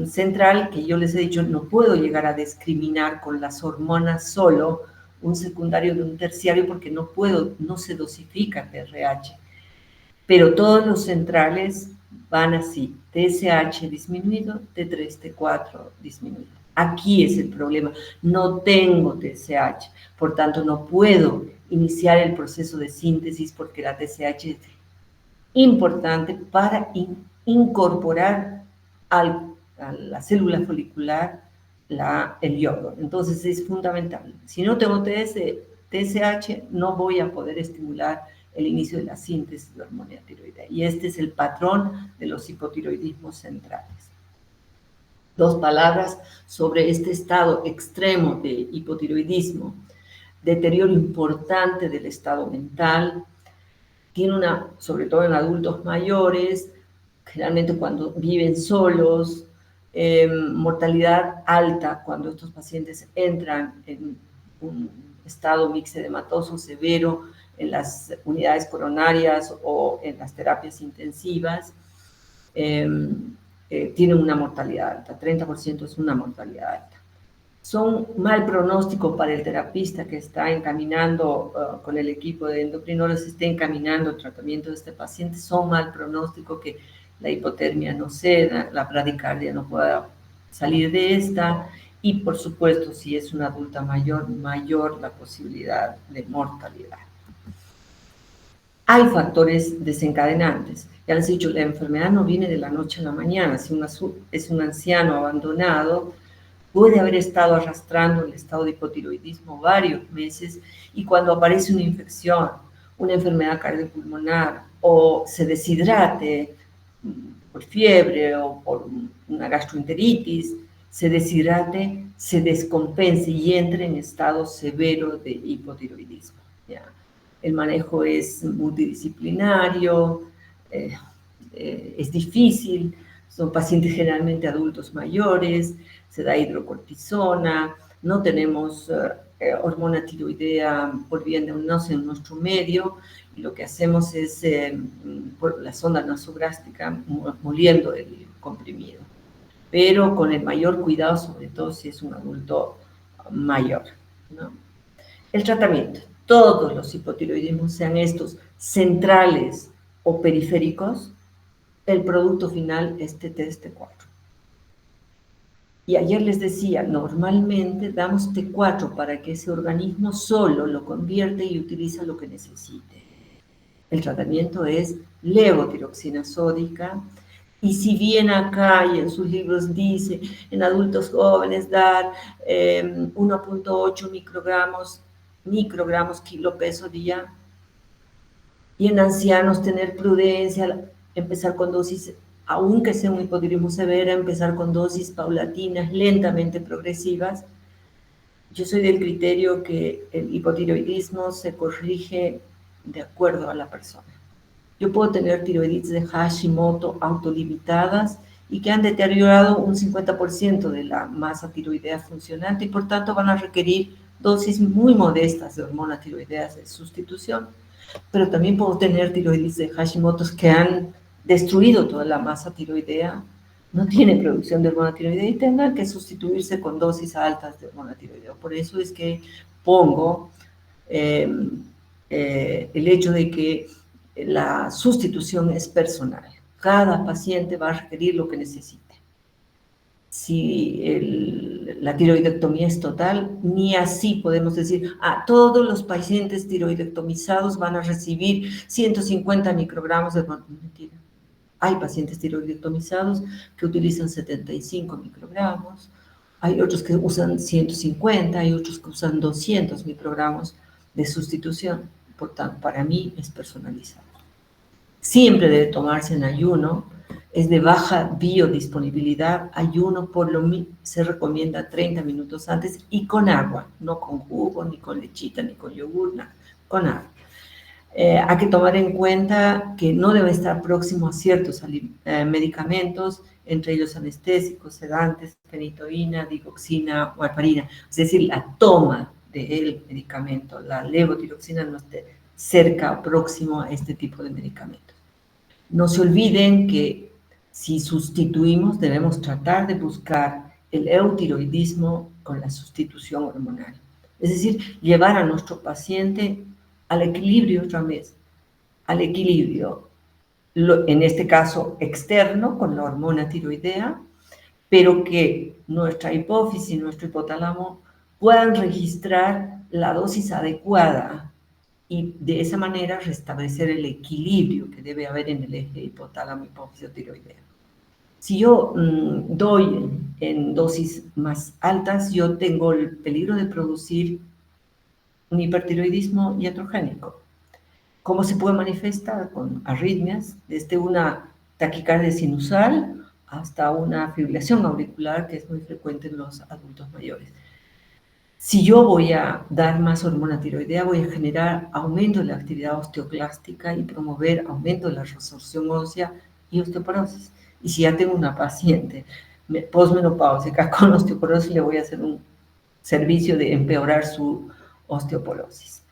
central, que yo les he dicho, no puedo llegar a discriminar con las hormonas solo un secundario de un terciario porque no se dosifica TRH. Pero todos los centrales van así, TSH disminuido, T3, T4 disminuido. Aquí es el problema, no tengo TSH, por tanto no puedo iniciar el proceso de síntesis porque la TSH es importante para incorporar a la célula folicular el yodo. Entonces es fundamental. Si no tengo TSH, no voy a poder estimular el inicio de la síntesis de hormona tiroidea. Y este es el patrón de los hipotiroidismos centrales. Dos palabras sobre este estado extremo de hipotiroidismo. Deterioro importante del estado mental. Tiene sobre todo en adultos mayores, generalmente cuando viven solos, mortalidad alta cuando estos pacientes entran en un estado mixedematoso severo en las unidades coronarias o en las terapias intensivas. Tienen una mortalidad alta, 30% es una mortalidad alta. Son mal pronóstico para el terapista que está encaminando con el equipo de endocrinólogos, esté encaminando el tratamiento de este paciente, son mal pronóstico que la hipotermia no ceda, la bradicardia no pueda salir de esta, y por supuesto, si es una adulta mayor, mayor la posibilidad de mortalidad. Hay factores desencadenantes. Ya les he dicho, la enfermedad no viene de la noche a la mañana. Si es un anciano abandonado, puede haber estado arrastrando el estado de hipotiroidismo varios meses, y cuando aparece una infección, una enfermedad cardiopulmonar, o se deshidrate por fiebre o por una gastroenteritis, se deshidrate, se descompense y entre en estado severo de hipotiroidismo. ¿Ya? El manejo es multidisciplinario, es difícil, son pacientes generalmente adultos mayores, se da hidrocortisona, no tenemos hormona tiroidea por vía endovenosa en nuestro medio, y lo que hacemos es por la sonda nasogástrica moliendo el comprimido, pero con el mayor cuidado, sobre todo si es un adulto mayor, ¿no? El tratamiento. Todos los hipotiroidismos, sean estos centrales o periféricos, el producto final es T3-T4. Y ayer les decía, normalmente damos T4 para que ese organismo solo lo convierte y utiliza lo que necesite. El tratamiento es levotiroxina sódica, y si bien acá y en sus libros dice en adultos jóvenes dar 1.8 microgramos kilo peso día, y en ancianos tener prudencia, empezar con dosis, aunque sea un hipotiroidismo severo, empezar con dosis paulatinas, lentamente progresivas. Yo soy del criterio que el hipotiroidismo se corrige de acuerdo a la persona. Yo puedo tener tiroiditis de Hashimoto autolimitadas y que han deteriorado un 50% de la masa tiroidea funcionante, y por tanto van a requerir dosis muy modestas de hormonas tiroideas de sustitución. Pero también puedo tener tiroiditis de Hashimoto que han destruido toda la masa tiroidea, no tiene producción de hormona tiroidea y tendrán que sustituirse con dosis altas de hormona tiroidea. Por eso es que pongo el hecho de que la sustitución es personal. Cada paciente va a requerir lo que necesite. Si la tiroidectomía es total, ni así podemos decir, todos los pacientes tiroidectomizados van a recibir 150 microgramos de hormona. Mentira. Hay pacientes tiroidectomizados que utilizan 75 microgramos, hay otros que usan 150, hay otros que usan 200 microgramos de sustitución. Por tanto, para mí es personalizado. Siempre debe tomarse en ayuno, es de baja biodisponibilidad, ayuno se recomienda 30 minutos antes y con agua, no con jugo, ni con lechita, ni con yogur, nada, con agua. Hay que tomar en cuenta que no debe estar próximo a ciertos medicamentos, entre ellos anestésicos, sedantes, fenitoína, digoxina, warfarina, es decir, la toma del medicamento, la levotiroxina, no esté cerca o próximo a este tipo de medicamentos. No se olviden que si sustituimos, debemos tratar de buscar el eutiroidismo con la sustitución hormonal. Es decir, llevar a nuestro paciente al equilibrio otra vez, al equilibrio, en este caso externo, con la hormona tiroidea, pero que nuestra hipófisis y nuestro hipotálamo puedan registrar la dosis adecuada y de esa manera restablecer el equilibrio que debe haber en el eje hipotálamo-hipófisis-tiroidea. Si yo doy en dosis más altas, yo tengo el peligro de producir un hipertiroidismo iatrogénico. ¿Cómo se puede manifestar? Con arritmias, desde una taquicardia sinusal hasta una fibrilación auricular, que es muy frecuente en los adultos mayores. Si yo voy a dar más hormona tiroidea, voy a generar aumento de la actividad osteoclástica y promover aumento de la resorción ósea y osteoporosis. Y si ya tengo una paciente posmenopáusica con osteoporosis, le voy a hacer un servicio de empeorar su osteoporosis.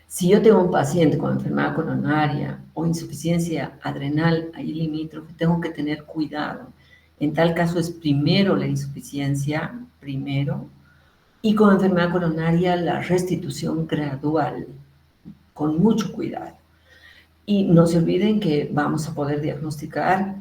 Si yo tengo un paciente con enfermedad coronaria o insuficiencia adrenal ahí limítrofe, tengo que tener cuidado. En tal caso es primero la insuficiencia, primero, y con enfermedad coronaria la restitución gradual, con mucho cuidado. Y no se olviden que vamos a poder diagnosticar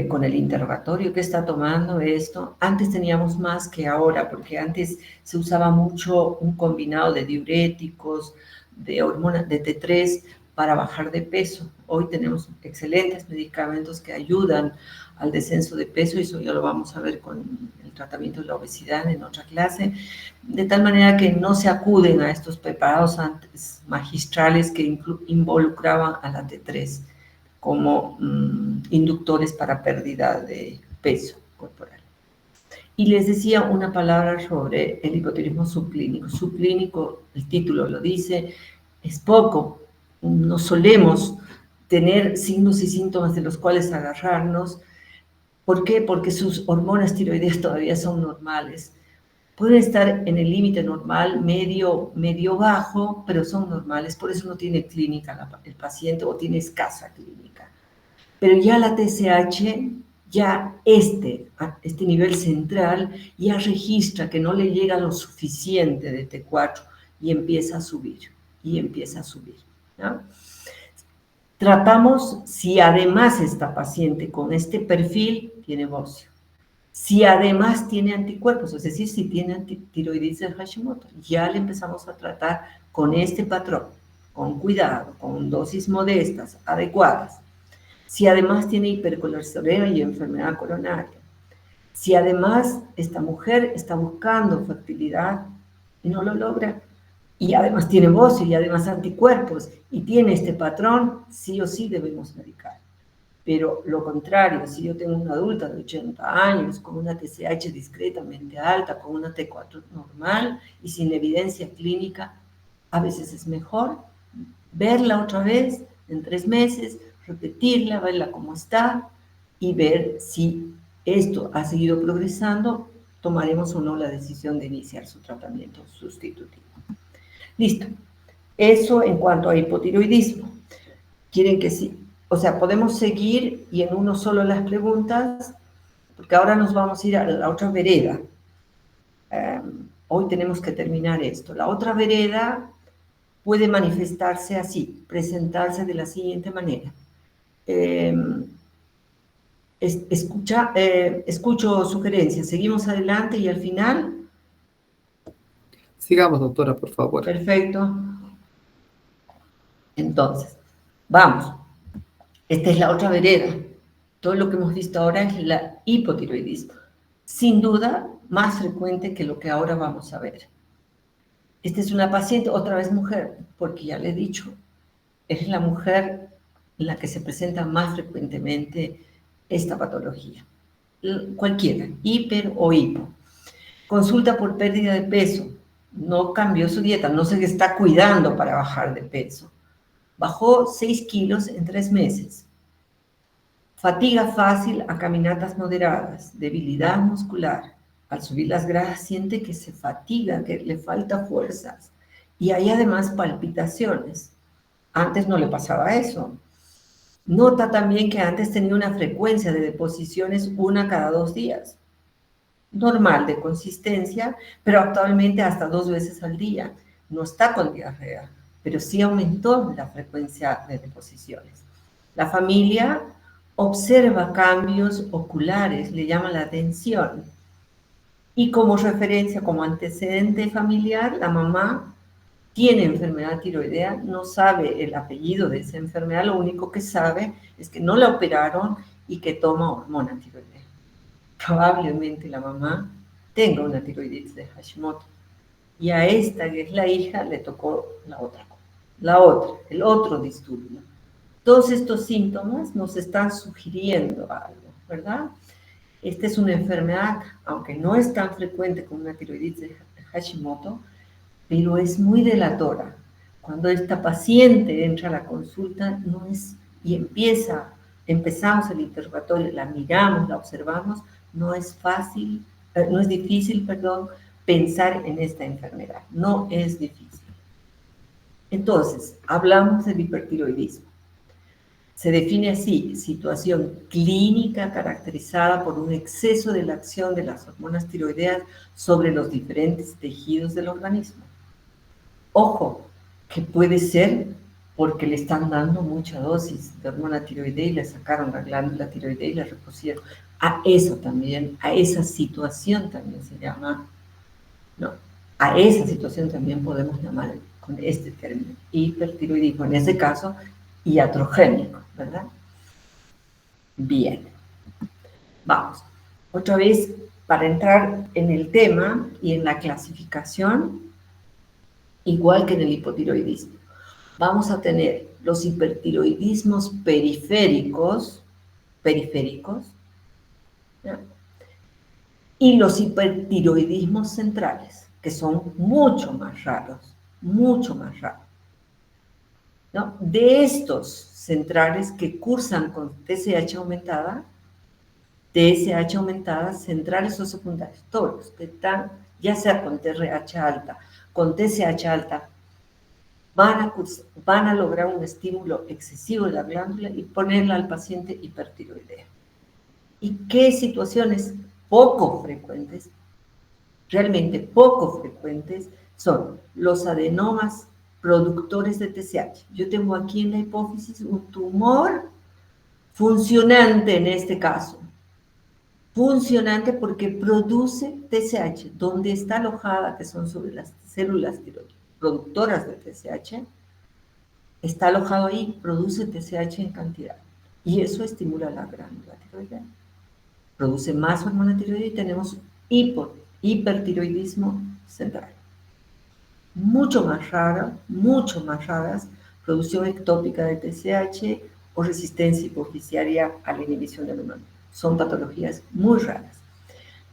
con el interrogatorio que está tomando esto. Antes teníamos más que ahora, porque antes se usaba mucho un combinado de diuréticos, de hormonas de T3 para bajar de peso. Hoy tenemos excelentes medicamentos que ayudan al descenso de peso, y eso ya lo vamos a ver con el tratamiento de la obesidad en otra clase, de tal manera que no se acuden a estos preparados antes magistrales que involucraban a la T3 como inductores para pérdida de peso corporal. Y les decía una palabra sobre el hipotiroidismo subclínico. Subclínico, el título lo dice, es poco. No solemos tener signos y síntomas de los cuales agarrarnos. ¿Por qué? Porque sus hormonas tiroideas todavía son normales. Pueden estar en el límite normal, medio bajo, pero son normales. Por eso no tiene clínica el paciente, o tiene escasa clínica. Pero ya la TSH, ya este nivel central, ya registra que no le llega lo suficiente de T4 y empieza a subir, ¿no? Tratamos si además esta paciente con este perfil tiene bocio, si además tiene anticuerpos, es decir, si tiene tiroiditis de Hashimoto, ya le empezamos a tratar con este patrón, con cuidado, con dosis modestas, adecuadas. Si además tiene hipercolesterolemia y enfermedad coronaria, si además esta mujer está buscando fertilidad y no lo logra, y además tiene bocio y además anticuerpos, y tiene este patrón, sí o sí debemos medicar. Pero lo contrario, si yo tengo una adulta de 80 años con una TSH discretamente alta, con una T4 normal y sin evidencia clínica, a veces es mejor verla otra vez en 3 meses, repetirla, verla cómo está y ver si esto ha seguido progresando, tomaremos o no la decisión de iniciar su tratamiento sustitutivo. Listo. Eso en cuanto a hipotiroidismo. ¿Quieren que sí? O sea, podemos seguir y en uno solo las preguntas, porque ahora nos vamos a ir a la otra vereda. Hoy tenemos que terminar esto. La otra vereda puede manifestarse así, presentarse de la siguiente manera. Escucho sugerencias, seguimos adelante y al final... Sigamos, doctora, por favor. Perfecto. Entonces, vamos. Esta es la otra vereda. Todo lo que hemos visto ahora es la hipotiroidismo. Sin duda, más frecuente que lo que ahora vamos a ver. Esta es una paciente, otra vez mujer, porque ya le he dicho, es la mujer en la que se presenta más frecuentemente esta patología. Cualquiera, hiper o hipo. Consulta por pérdida de peso. No cambió su dieta, no se está cuidando para bajar de peso. Bajó 6 kilos en 3 meses. Fatiga fácil a caminatas moderadas, debilidad muscular. Al subir las gradas siente que se fatiga, que le falta fuerzas. Y hay además palpitaciones. Antes no le pasaba eso. Nota también que antes tenía una frecuencia de deposiciones 1 cada 2 días. Normal de consistencia, pero actualmente hasta 2 veces al día. No está con diarrea, pero sí aumentó la frecuencia de deposiciones. La familia observa cambios oculares, le llama la atención. Y como referencia, como antecedente familiar, la mamá tiene enfermedad tiroidea, no sabe el apellido de esa enfermedad, lo único que sabe es que no la operaron y que toma hormona tiroidea. Probablemente la mamá tenga una tiroiditis de Hashimoto. Y a esta, que es la hija, le tocó el otro disturbio. Todos estos síntomas nos están sugiriendo algo, ¿verdad? Esta es una enfermedad, aunque no es tan frecuente como una tiroiditis de Hashimoto, pero es muy delatora. Cuando esta paciente entra a la consulta y empezamos el interrogatorio, la miramos, la observamos, no es difícil, pensar en esta enfermedad, no es difícil. Entonces, hablamos del hipertiroidismo. Se define así: situación clínica caracterizada por un exceso de la acción de las hormonas tiroideas sobre los diferentes tejidos del organismo. Ojo, que puede ser porque le están dando mucha dosis de hormona tiroidea y le sacaron la glándula tiroidea y la repusieron. A eso también, a esa situación también se llama, no, a esa situación también podemos llamar con este término, hipertiroidismo, en ese caso, iatrogénico, ¿verdad? Bien, vamos. Otra vez, para entrar en el tema y en la clasificación, igual que en el hipotiroidismo, vamos a tener los hipertiroidismos periféricos, ¿ya? Y los hipertiroidismos centrales, que son mucho más raros, ¿no? De estos centrales que cursan con TSH aumentada, centrales o secundarios, todos los que están, ya sea con TRH alta, con TSH alta, van a lograr un estímulo excesivo de la glándula y ponerla al paciente hipertiroidea. ¿Y qué situaciones poco frecuentes, realmente poco frecuentes, son los adenomas productores de TSH? Yo tengo aquí en la hipófisis un tumor funcionante en este caso. Funcionante porque produce TSH. Donde está alojada, que son sobre las células productoras de TSH, está alojado ahí, produce TSH en cantidad. Y eso estimula la glándula tiroidea. Produce más hormona tiroidea y tenemos hipertiroidismo central. Mucho más raras, producción ectópica de TSH o resistencia hipoficiaria a la inhibición del hormona. Son patologías muy raras.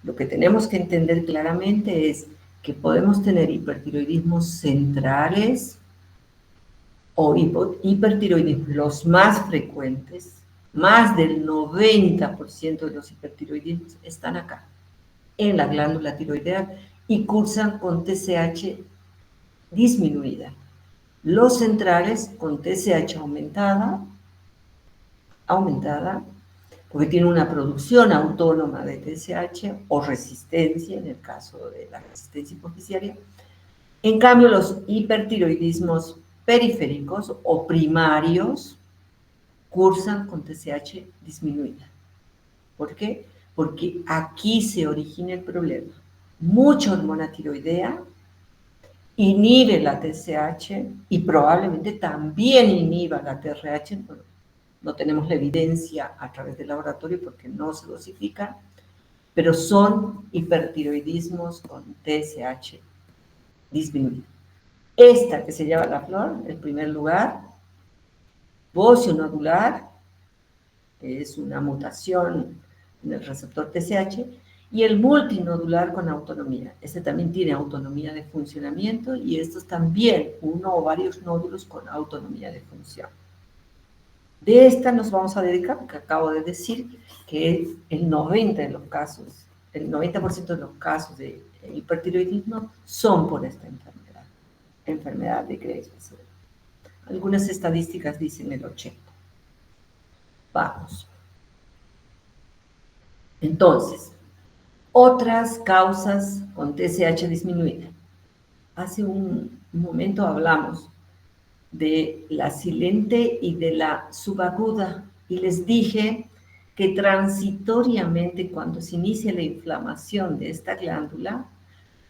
Lo que tenemos que entender claramente es que podemos tener hipertiroidismos centrales o hipertiroidismos, los más frecuentes. Más del 90% de los hipertiroidismos están acá, en la glándula tiroidea, y cursan con TSH disminuida. Los centrales con TSH aumentada, porque tiene una producción autónoma de TSH o resistencia, en el caso de la resistencia hipoficiaria. En cambio, los hipertiroidismos periféricos o primarios cursan con TSH disminuida. ¿Por qué? Porque aquí se origina el problema. Mucha hormona tiroidea inhibe la TSH y probablemente también inhiba la TRH. Bueno, no tenemos la evidencia a través del laboratorio porque no se dosifica, pero son hipertiroidismos con TSH disminuido. Esta que se llama la flor, en primer lugar, bocio nodular, que es una mutación en el receptor TSH, y el multinodular con autonomía. Este también tiene autonomía de funcionamiento y estos también, uno o varios nódulos con autonomía de función. De esta nos vamos a dedicar, porque acabo de decir que el 90% de los casos de hipertiroidismo son por esta enfermedad de Graves. Algunas estadísticas dicen el 80%. Vamos. Entonces, otras causas con TSH disminuida. Hace un momento hablamos de la silente y de la subaguda, y les dije que transitoriamente, cuando se inicia la inflamación de esta glándula,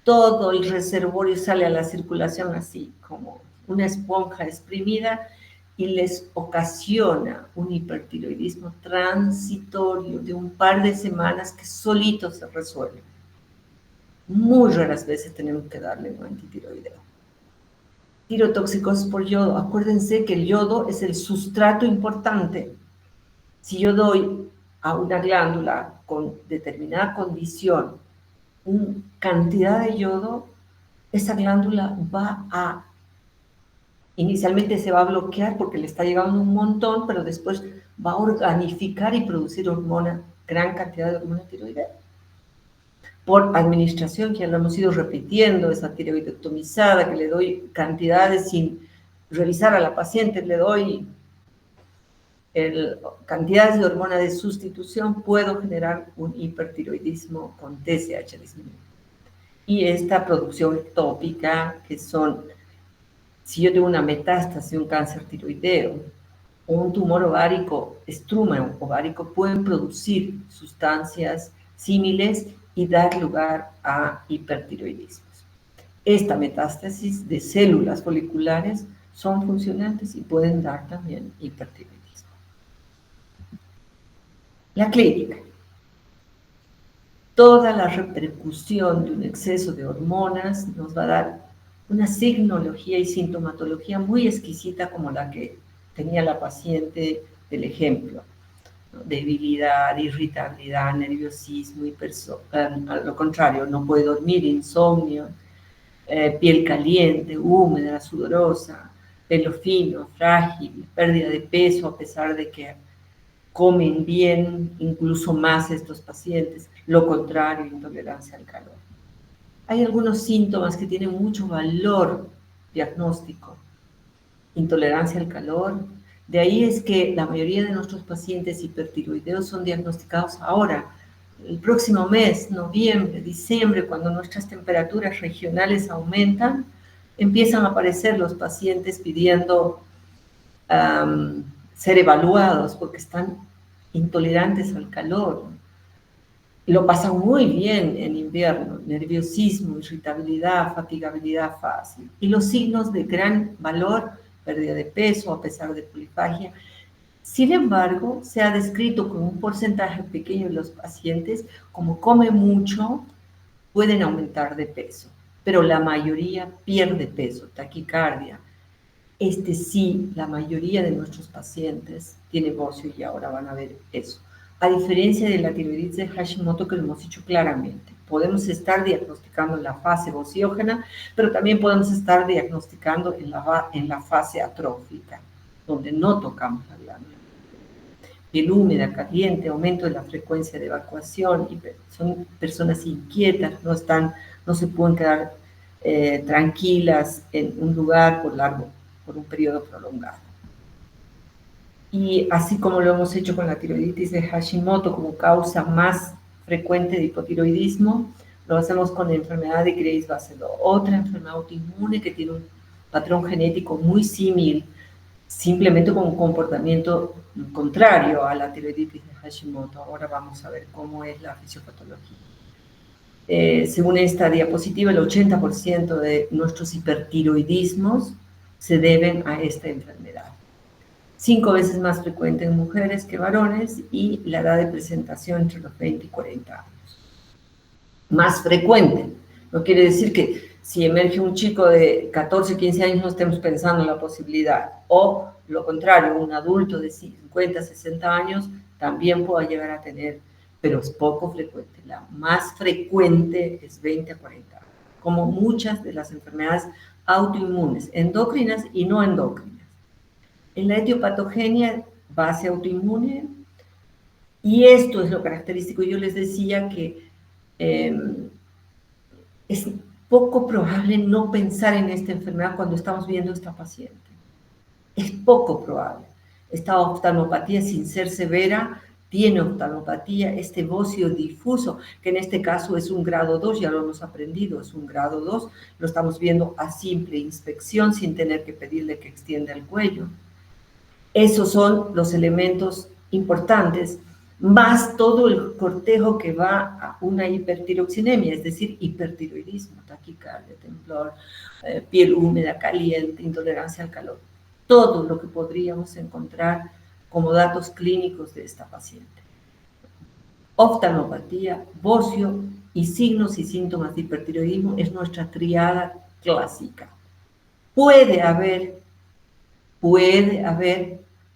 todo el reservorio sale a la circulación así, como una esponja exprimida, y les ocasiona un hipertiroidismo transitorio de un par de semanas que solito se resuelve. Muy raras veces tenemos que darle un antitiroideo. tirotóxicos por yodo. Acuérdense que el yodo es el sustrato importante. Si yo doy a una glándula con determinada condición una cantidad de yodo, esa glándula inicialmente se va a bloquear porque le está llegando un montón, pero después va a organificar y producir gran cantidad de hormona tiroidea. Por administración, que ya lo hemos ido repitiendo, esa tiroidectomizada, que le doy cantidades sin revisar a la paciente, le doy cantidades de hormona de sustitución, puedo generar un hipertiroidismo con TSH disminuido. Y esta producción ectópica, que son, si yo tengo una metástasis, un cáncer tiroideo, o un tumor ovárico, estruma ovárico, pueden producir sustancias símiles y dar lugar a hipertiroidismos. Esta metástasis de células foliculares son funcionantes y pueden dar también hipertiroidismo. La clínica. Toda la repercusión de un exceso de hormonas nos va a dar una signología y sintomatología muy exquisita como la que tenía la paciente del ejemplo. Debilidad, irritabilidad, nerviosismo, a lo contrario, no puede dormir, insomnio, piel caliente, húmeda, sudorosa, pelo fino, frágil, pérdida de peso a pesar de que comen bien, incluso más estos pacientes, lo contrario, intolerancia al calor. Hay algunos síntomas que tienen mucho valor diagnóstico. Intolerancia al calor. De ahí es que la mayoría de nuestros pacientes hipertiroideos son diagnosticados ahora, el próximo mes, noviembre, diciembre, cuando nuestras temperaturas regionales aumentan, empiezan a aparecer los pacientes pidiendo ser evaluados porque están intolerantes al calor. Lo pasan muy bien en invierno, nerviosismo, irritabilidad, fatigabilidad fácil. Y los signos de gran valor, pérdida de peso a pesar de polifagia. Sin embargo, se ha descrito con un porcentaje pequeño de los pacientes, como come mucho, pueden aumentar de peso, pero la mayoría pierde peso, taquicardia. Sí, la mayoría de nuestros pacientes tiene bocio y ahora van a ver eso. A diferencia de la tiroiditis de Hashimoto, que lo hemos dicho claramente, podemos estar diagnosticando en la fase bociógena, pero también podemos estar diagnosticando en la fase atrófica, donde no tocamos la glándula. Piel húmeda, caliente, aumento de la frecuencia de evacuación, y son personas inquietas, no se pueden quedar tranquilas en un lugar por un periodo prolongado. Y así como lo hemos hecho con la tiroiditis de Hashimoto como causa más frecuente de hipotiroidismo, lo hacemos con la enfermedad de Graves-Basedow, otra enfermedad autoinmune que tiene un patrón genético muy similar, simplemente con un comportamiento contrario a la tiroiditis de Hashimoto. Ahora vamos a ver cómo es la fisiopatología. Según esta diapositiva, el 80% de nuestros hipertiroidismos se deben a esta enfermedad. 5 veces más frecuente en mujeres que varones y la edad de presentación entre los 20 y 40 años. Más frecuente. No quiere decir que si emerge un chico de 14, 15 años no estemos pensando en la posibilidad. O lo contrario, un adulto de 50, 60 años también pueda llegar a tener, pero es poco frecuente. La más frecuente es 20 a 40 años, como muchas de las enfermedades autoinmunes, endocrinas y no endocrinas. En la etiopatogenia, base autoinmune, y esto es lo característico. Yo les decía que es poco probable no pensar en esta enfermedad cuando estamos viendo a esta paciente. Es poco probable. Esta oftalmopatía, sin ser severa, tiene oftalmopatía, este bocio difuso, que en este caso es un grado 2, ya lo hemos aprendido, es un grado 2, lo estamos viendo a simple inspección sin tener que pedirle que extienda el cuello. Esos son los elementos importantes, más todo el cortejo que va a una hipertiroxinemia, es decir, hipertiroidismo, taquicardia, temblor, piel húmeda, caliente, intolerancia al calor. Todo lo que podríamos encontrar como datos clínicos de esta paciente. Oftalmopatía, bocio y signos y síntomas de hipertiroidismo es nuestra triada clásica. Puede haber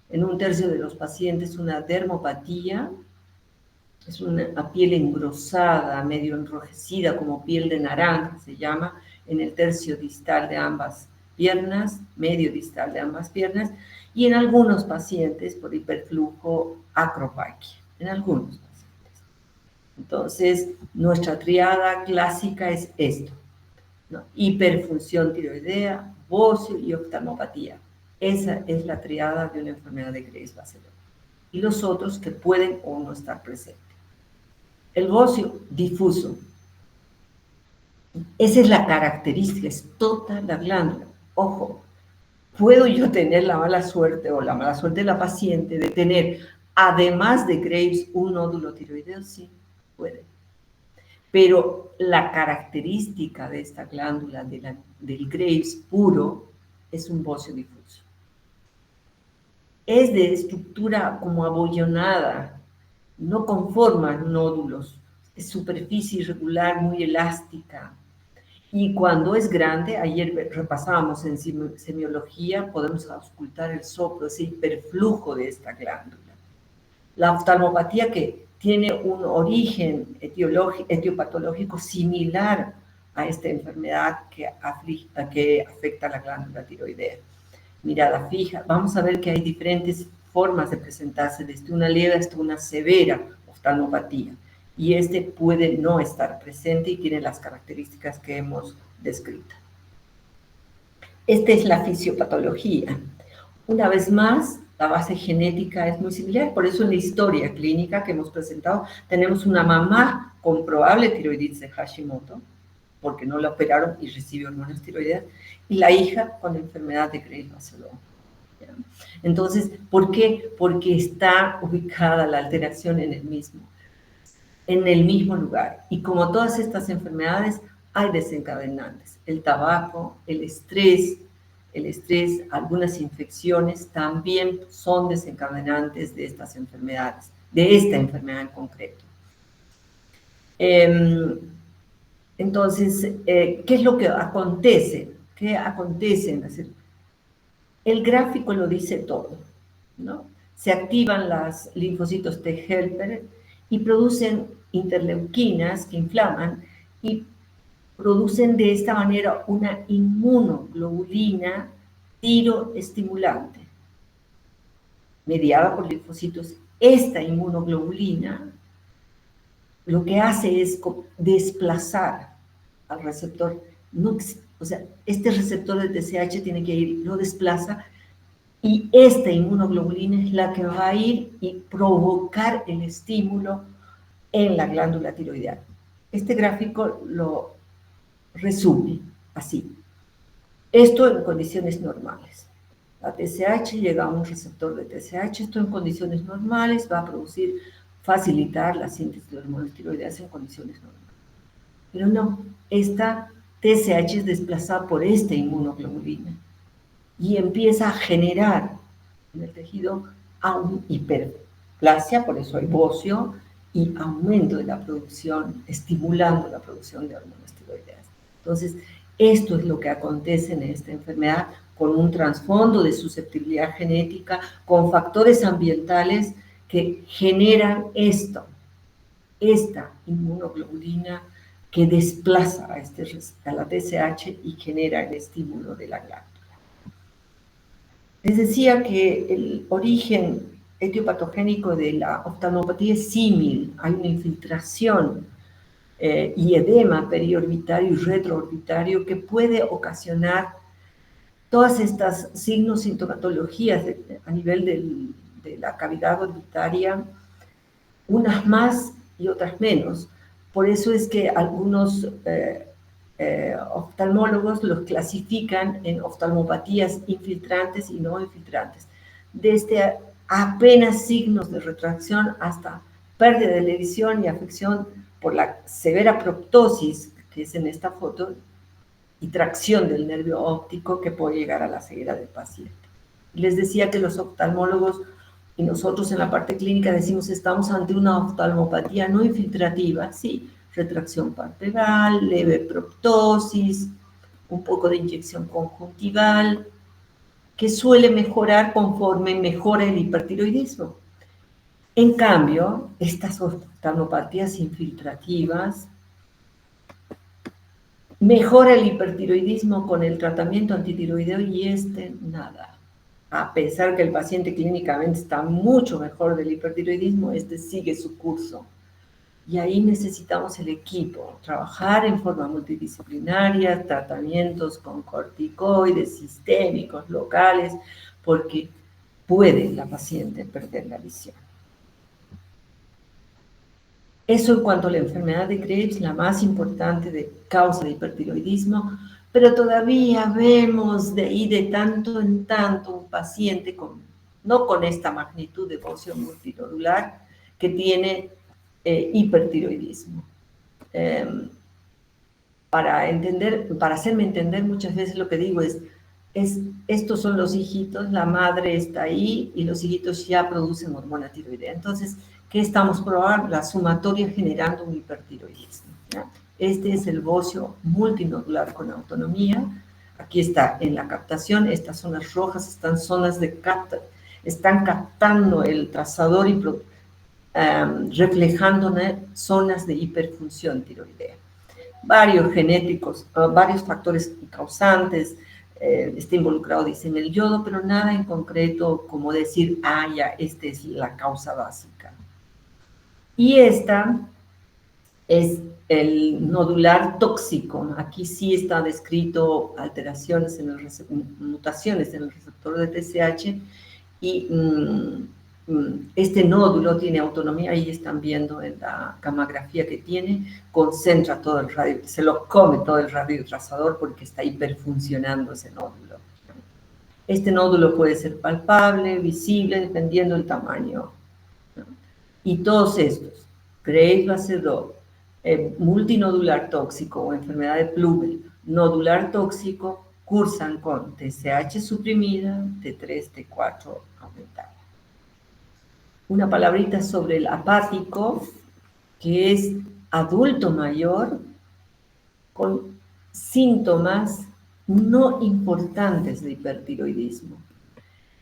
en un tercio de los pacientes una dermopatía, es una piel engrosada, medio enrojecida, como piel de naranja, se llama, en el tercio distal de ambas piernas, medio distal de ambas piernas, y en algunos pacientes por hiperflujo acropaquia, en algunos pacientes. Entonces, nuestra triada clásica es esto, ¿no? Hiperfunción tiroidea, bocio y oftalmopatía. Esa es la triada de una enfermedad de Graves-Basedow. Y los otros que pueden o no estar presentes. El bocio difuso. Esa es la característica, es toda la glándula. Ojo, ¿puedo yo tener la mala suerte o la mala suerte de la paciente de tener, además de Graves, un nódulo tiroideo? Sí, puede. Pero la característica de esta glándula, del Graves puro, es un bocio difuso. Es de estructura como abollonada, no conforma nódulos, es superficie irregular, muy elástica. Y cuando es grande, ayer repasábamos en semiología, podemos auscultar el soplo, ese hiperflujo de esta glándula. La oftalmopatía, que tiene un origen etiopatológico similar a esta enfermedad que afecta a la glándula tiroidea. Mirada fija, vamos a ver que hay diferentes formas de presentarse, desde una leve hasta una severa oftalmopatía. Y este puede no estar presente y tiene las características que hemos descrito. Esta es la fisiopatología. Una vez más, la base genética es muy similar, por eso en la historia clínica que hemos presentado tenemos una mamá con probable tiroiditis de Hashimoto, porque no la operaron y recibe hormonas tiroideas, y la hija con enfermedad de Graves-Basedow. Entonces, ¿por qué? Porque está ubicada la alteración en el mismo lugar. Y como todas estas enfermedades, hay desencadenantes. El tabaco, el estrés, algunas infecciones también son desencadenantes de estas enfermedades, de esta enfermedad en concreto. Entonces, ¿qué es lo que acontece? ¿Qué acontece? El gráfico lo dice todo, ¿no? Se activan los linfocitos T helper y producen interleuquinas que inflaman y producen de esta manera una inmunoglobulina tiroestimulante, mediada por linfocitos. Esta inmunoglobulina lo que hace es desplazar al receptor. No, o sea, este receptor de TSH tiene que ir, lo desplaza, y esta inmunoglobulina es la que va a ir y provocar el estímulo en la glándula tiroidea. Este gráfico lo resume así. Esto en condiciones normales. La TSH llega a un receptor de TSH, esto en condiciones normales va a facilitar la síntesis de hormonas tiroideas en condiciones normales. Pero no, esta TSH es desplazada por esta inmunoglobulina y empieza a generar en el tejido hiperplasia, por eso hay bocio, y aumento de la producción, estimulando la producción de hormonas tiroideas. Entonces, esto es lo que acontece en esta enfermedad, con un trasfondo de susceptibilidad genética, con factores ambientales que generan esta inmunoglobulina que desplaza a la TSH y genera el estímulo de la glándula. Les decía que el origen etiopatogénico de la oftalmopatía es símil, hay una infiltración y edema periorbitario y retroorbitario que puede ocasionar todas estas signos, sintomatologías a nivel de la cavidad orbitaria, unas más y otras menos. Por eso es que algunos oftalmólogos los clasifican en oftalmopatías infiltrantes y no infiltrantes. Desde apenas signos de retracción hasta pérdida de la visión y afección por la severa proptosis, que es en esta foto, y tracción del nervio óptico que puede llegar a la ceguera del paciente. Les decía que los oftalmólogos y nosotros en la parte clínica decimos estamos ante una oftalmopatía no infiltrativa, sí, retracción palpebral, leve proptosis, un poco de inyección conjuntival, que suele mejorar conforme mejora el hipertiroidismo. En cambio, estas oftalmopatías infiltrativas mejora el hipertiroidismo con el tratamiento antitiroideo y nada. A pesar que el paciente clínicamente está mucho mejor del hipertiroidismo, sigue su curso. Y ahí necesitamos el equipo, trabajar en forma multidisciplinaria, tratamientos con corticoides sistémicos, locales, porque puede la paciente perder la visión. Eso en cuanto a la enfermedad de Graves, la más importante de causa de hipertiroidismo, pero todavía vemos de ahí de tanto en tanto un paciente no con esta magnitud de bocio multinodular que tiene hipertiroidismo. Para hacerme entender muchas veces lo que digo estos son los hijitos, la madre está ahí y los hijitos ya producen hormona tiroidea. Entonces, ¿qué estamos probando? La sumatoria generando un hipertiroidismo, ¿ya? Este es el bocio multinodular con autonomía. Aquí está en la captación, estas zonas rojas están zonas están captando el trazador y reflejando zonas de hiperfunción tiroidea. Varios genéticos, varios factores causantes, está involucrado, dicen, el yodo, pero nada en concreto como decir, ya, esta es la causa básica. Y esta es el nodular tóxico. Aquí sí está descrito alteraciones mutaciones en el receptor de TSH y este nódulo tiene autonomía, ahí están viendo en la gammagrafía que tiene, concentra todo el radio, se lo come todo el radiotrazador porque está hiperfuncionando ese nódulo. Este nódulo puede ser palpable, visible, dependiendo del tamaño, ¿no? Y todos estos, Graves' Basedow, multinodular tóxico o enfermedad de Plumel, nodular tóxico, cursan con TSH suprimida, T3, T4 aumentada. Una palabrita sobre el apático, que es adulto mayor con síntomas no importantes de hipertiroidismo.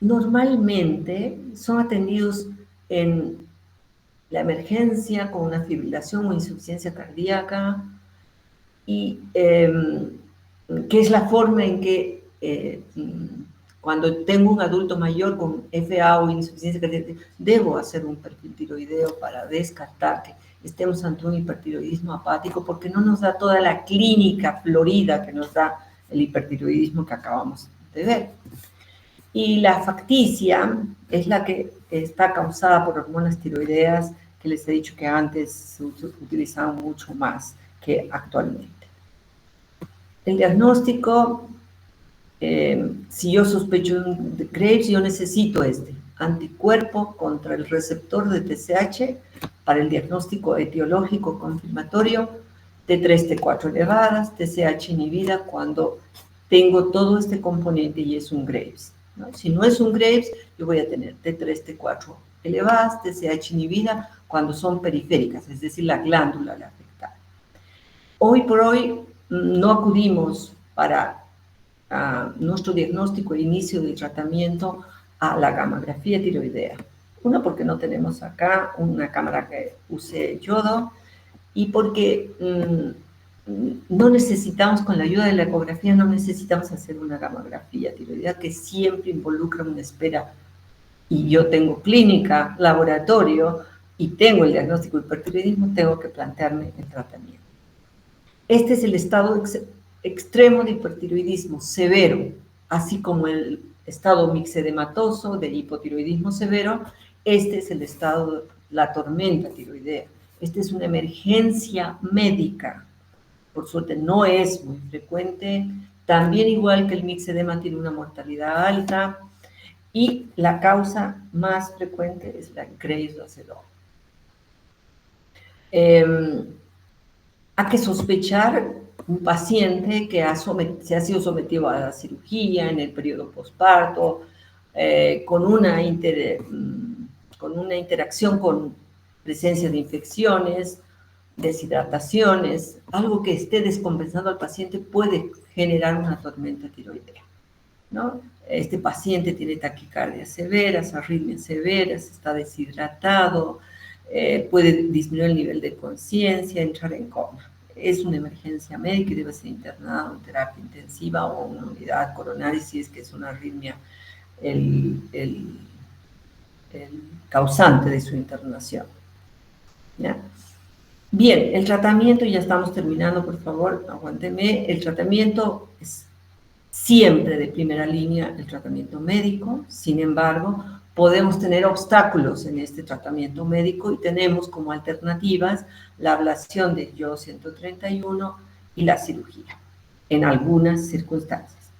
Normalmente son atendidos en la emergencia con una fibrilación o insuficiencia cardíaca y que es la forma en que cuando tengo un adulto mayor con FA o insuficiencia cardíaca, debo hacer un perfil tiroideo para descartar que estemos ante un hipertiroidismo apático, porque no nos da toda la clínica florida que nos da el hipertiroidismo que acabamos de ver. Y la facticia es la que está causada por hormonas tiroideas, que les he dicho que antes se utilizaban mucho más que actualmente. El diagnóstico, si yo sospecho de Graves, yo necesito anticuerpo contra el receptor de TSH para el diagnóstico etiológico confirmatorio, T3, T4 elevadas, TSH inhibida cuando tengo todo este componente y es un Graves, ¿no? Si no es un Graves, yo voy a tener T3, T4 elevadas, TSH inhibida cuando son periféricas, es decir, la glándula la afectada. Hoy por hoy no acudimos para nuestro diagnóstico e inicio del tratamiento a la gammagrafía tiroidea. Una, porque no tenemos acá una cámara que use yodo, y porque no necesitamos, con la ayuda de la ecografía, no necesitamos hacer una gammagrafía tiroidea que siempre involucra una espera. Y yo tengo clínica, laboratorio, y tengo el diagnóstico de hipertiroidismo, tengo que plantearme el tratamiento. Este es el estado extremo de hipertiroidismo severo, así como el estado mixedematoso de hipotiroidismo severo. Este es el estado de la tormenta tiroidea. Esta es una emergencia médica. Por suerte no es muy frecuente. También, igual que el mixedema, tiene una mortalidad alta. Y la causa más frecuente es la Graves-Basedow. Hay que sospechar un paciente que se ha sido sometido a la cirugía en el periodo posparto, con una interacción con presencia de infecciones, deshidrataciones, algo que esté descompensando al paciente puede generar una tormenta tiroidea, ¿no? Este paciente tiene taquicardia severas, arritmias severas, está deshidratado, puede disminuir el nivel de conciencia, entrar en coma. Es una emergencia médica y debe ser internado en terapia intensiva o una unidad coronaria si es que es una arritmia el causante de su internación, ¿ya? Bien, el tratamiento, ya estamos terminando, por favor, aguánteme. El tratamiento es siempre de primera línea el tratamiento médico. Sin embargo, podemos tener obstáculos en este tratamiento médico y tenemos como alternativas la ablación del yodo 131 y la cirugía en algunas circunstancias.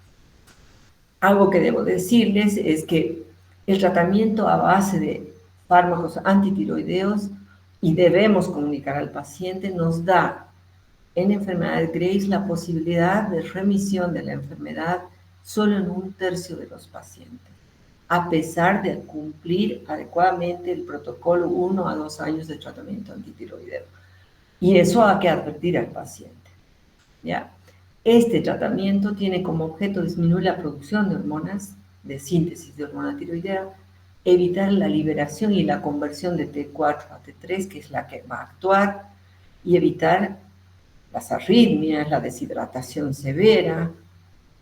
Algo que debo decirles es que el tratamiento a base de fármacos antitiroideos, y debemos comunicar al paciente, nos da en enfermedad de Graves la posibilidad de remisión de la enfermedad solo en 1/3 de los pacientes, a pesar de cumplir adecuadamente el protocolo 1 a 2 años de tratamiento antitiroideo. Y eso hay que advertir al paciente, ¿ya? Este tratamiento tiene como objeto disminuir la producción de hormonas, de síntesis de hormona tiroidea, evitar la liberación y la conversión de T4 a T3, que es la que va a actuar, y evitar las arritmias, la deshidratación severa,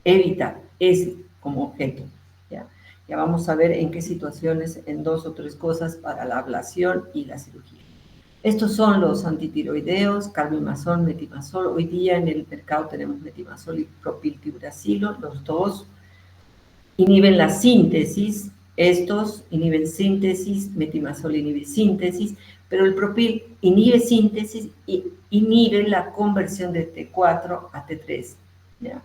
evitar ese como objeto. ¿Ya? Ya vamos a ver en qué situaciones, en 2 o 3 cosas para la ablación y la cirugía. Estos son los antitiroideos, carbimazol, metimazol. Hoy día en el mercado tenemos metimazol y propiltiuracilo, los dos inhiben la síntesis. Estos inhiben síntesis, metimazol inhibe síntesis, pero el propil inhibe síntesis y inhibe la conversión de T4 a T3. ¿Ya?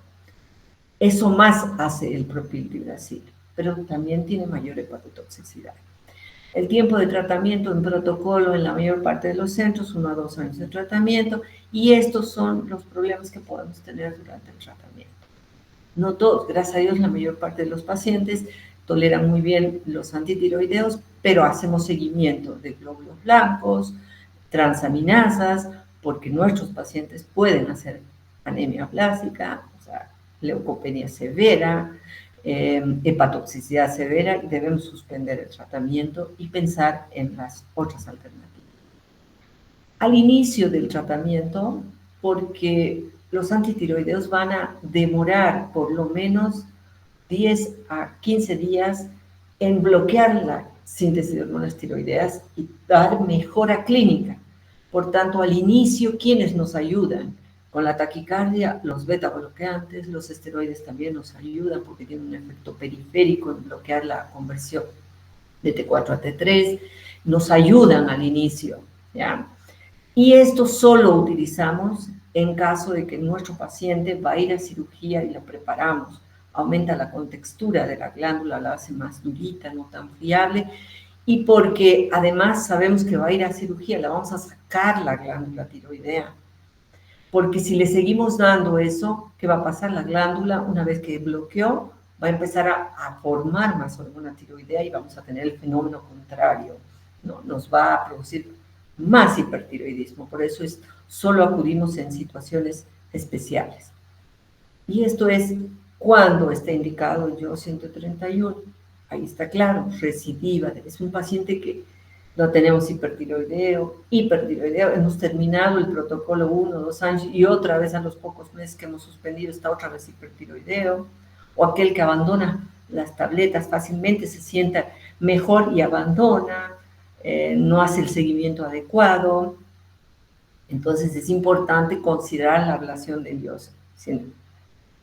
Eso más hace el propiltiuracil, pero también tiene mayor hepatotoxicidad. El tiempo de tratamiento en protocolo en la mayor parte de los centros, 1 a 2 años de tratamiento, y estos son los problemas que podemos tener durante el tratamiento. No todos, gracias a Dios, la mayor parte de los pacientes toleran muy bien los antitiroideos, pero hacemos seguimiento de glóbulos blancos, transaminasas, porque nuestros pacientes pueden hacer anemia plástica, o sea, leucopenia severa, hepatotoxicidad severa, y debemos suspender el tratamiento y pensar en las otras alternativas. Al inicio del tratamiento, porque los antitiroideos van a demorar por lo menos 10 a 15 días en bloquear la síntesis de hormonas tiroideas y dar mejora clínica. Por tanto, al inicio, ¿quiénes nos ayudan? Con la taquicardia, los beta bloqueantes, los esteroides también nos ayudan porque tienen un efecto periférico en bloquear la conversión de T4 a T3, nos ayudan al inicio, ¿ya? Y esto solo utilizamos en caso de que nuestro paciente va a ir a cirugía y la preparamos. Aumenta la contextura de la glándula, la hace más durita, no tan friable, y porque además sabemos que va a ir a cirugía, la vamos a sacar la glándula tiroidea. Porque si le seguimos dando eso, ¿qué va a pasar? La glándula, una vez que bloqueó, va a empezar a formar más hormona tiroidea y vamos a tener el fenómeno contrario, ¿no? Nos va a producir más hipertiroidismo. Por eso solo acudimos en situaciones especiales. Y esto es cuando está indicado el yodo 131. Ahí está claro, recidiva. Es un paciente que no tenemos hipertiroideo, hemos terminado el protocolo 1 o 2 años y otra vez a los pocos meses que hemos suspendido está otra vez hipertiroideo, o aquel que abandona las tabletas fácilmente, se sienta mejor y abandona, no hace el seguimiento adecuado. Entonces es importante considerar la ablación del yodo.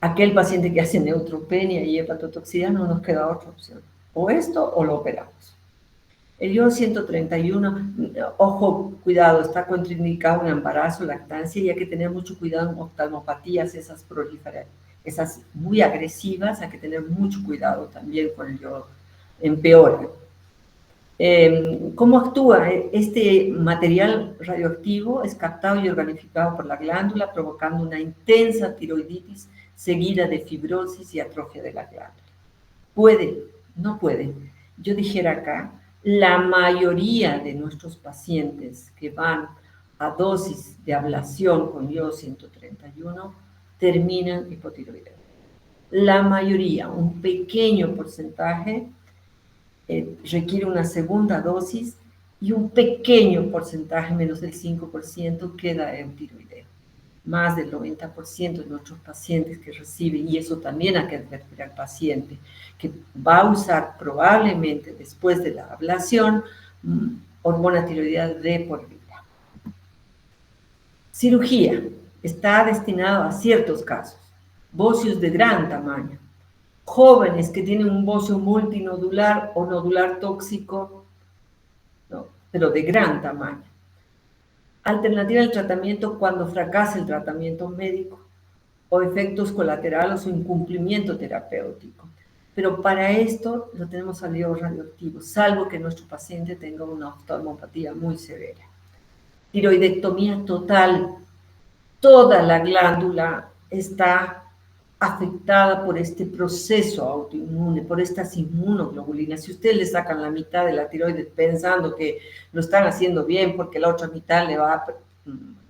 Aquel paciente que hace neutropenia y hepatotoxicidad no nos queda otra opción, o esto o lo operamos. El yodo 131, ojo, cuidado, está contraindicado en embarazo, lactancia, y hay que tener mucho cuidado en oftalmopatías, esas proliferadas, esas muy agresivas, hay que tener mucho cuidado también con el yodo, empeora. ¿Cómo actúa? Este material radioactivo es captado y organificado por la glándula, provocando una intensa tiroiditis seguida de fibrosis y atrofia de la glándula. ¿Puede? No puede. Yo dijera acá, la mayoría de nuestros pacientes que van a dosis de ablación con yodo 131 terminan hipotiroideo. La mayoría, un pequeño porcentaje, requiere una segunda dosis y un pequeño porcentaje, menos del 5%, queda eutiroideo. Más del 90% de nuestros pacientes que reciben, y eso también hay que advertir al paciente, que va a usar probablemente después de la ablación hormona tiroidea de por vida. Cirugía está destinada a ciertos casos, bocios de gran tamaño, jóvenes que tienen un bocio multinodular o nodular tóxico, ¿no?, pero de gran tamaño. Alternativa al tratamiento cuando fracasa el tratamiento médico o efectos colaterales o incumplimiento terapéutico. Pero para esto lo tenemos aliado radioactivo, salvo que nuestro paciente tenga una oftalmopatía muy severa. Tiroidectomía total. Toda la glándula está afectada por este proceso autoinmune, por estas inmunoglobulinas. Si ustedes le sacan la mitad de la tiroides pensando que lo están haciendo bien porque la otra mitad le va a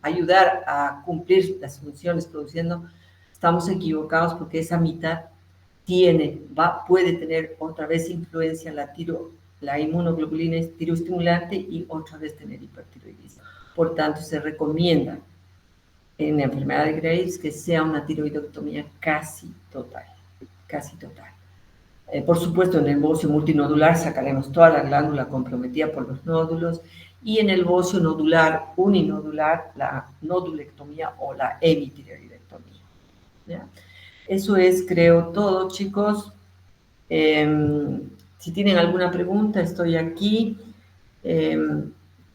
ayudar a cumplir las funciones produciendo, estamos equivocados, porque esa mitad puede tener otra vez influencia la inmunoglobulina es tiroestimulante y otra vez tener hipertiroidismo. Por tanto, se recomienda en la enfermedad de Graves que sea una tiroidectomía casi total, casi total. Por supuesto, en el bocio multinodular sacaremos toda la glándula comprometida por los nódulos, y en el bocio nodular uninodular la nodulectomía o la hemitiroidectomía. ¿Ya? Eso es, creo, todo, chicos. Si tienen alguna pregunta, estoy aquí.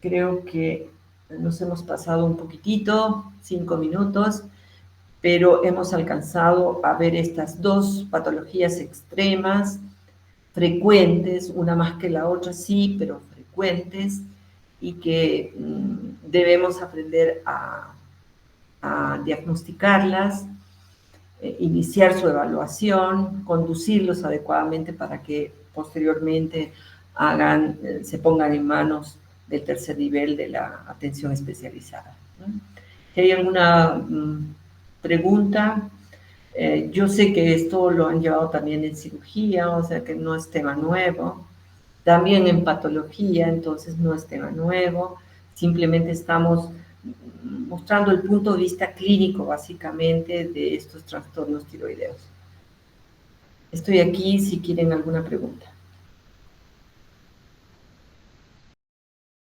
Creo que nos hemos pasado un poquitito, 5 minutos, pero hemos alcanzado a ver estas dos patologías extremas, frecuentes, una más que la otra, sí, pero frecuentes, y que debemos aprender a diagnosticarlas, iniciar su evaluación, conducirlos adecuadamente para que posteriormente se pongan en manos del tercer nivel de la atención especializada, ¿no? Si hay alguna pregunta, yo sé que esto lo han llevado también en cirugía, o sea que no es tema nuevo, también en patología, entonces no es tema nuevo, simplemente estamos mostrando el punto de vista clínico, básicamente, de estos trastornos tiroideos. Estoy aquí si quieren alguna pregunta.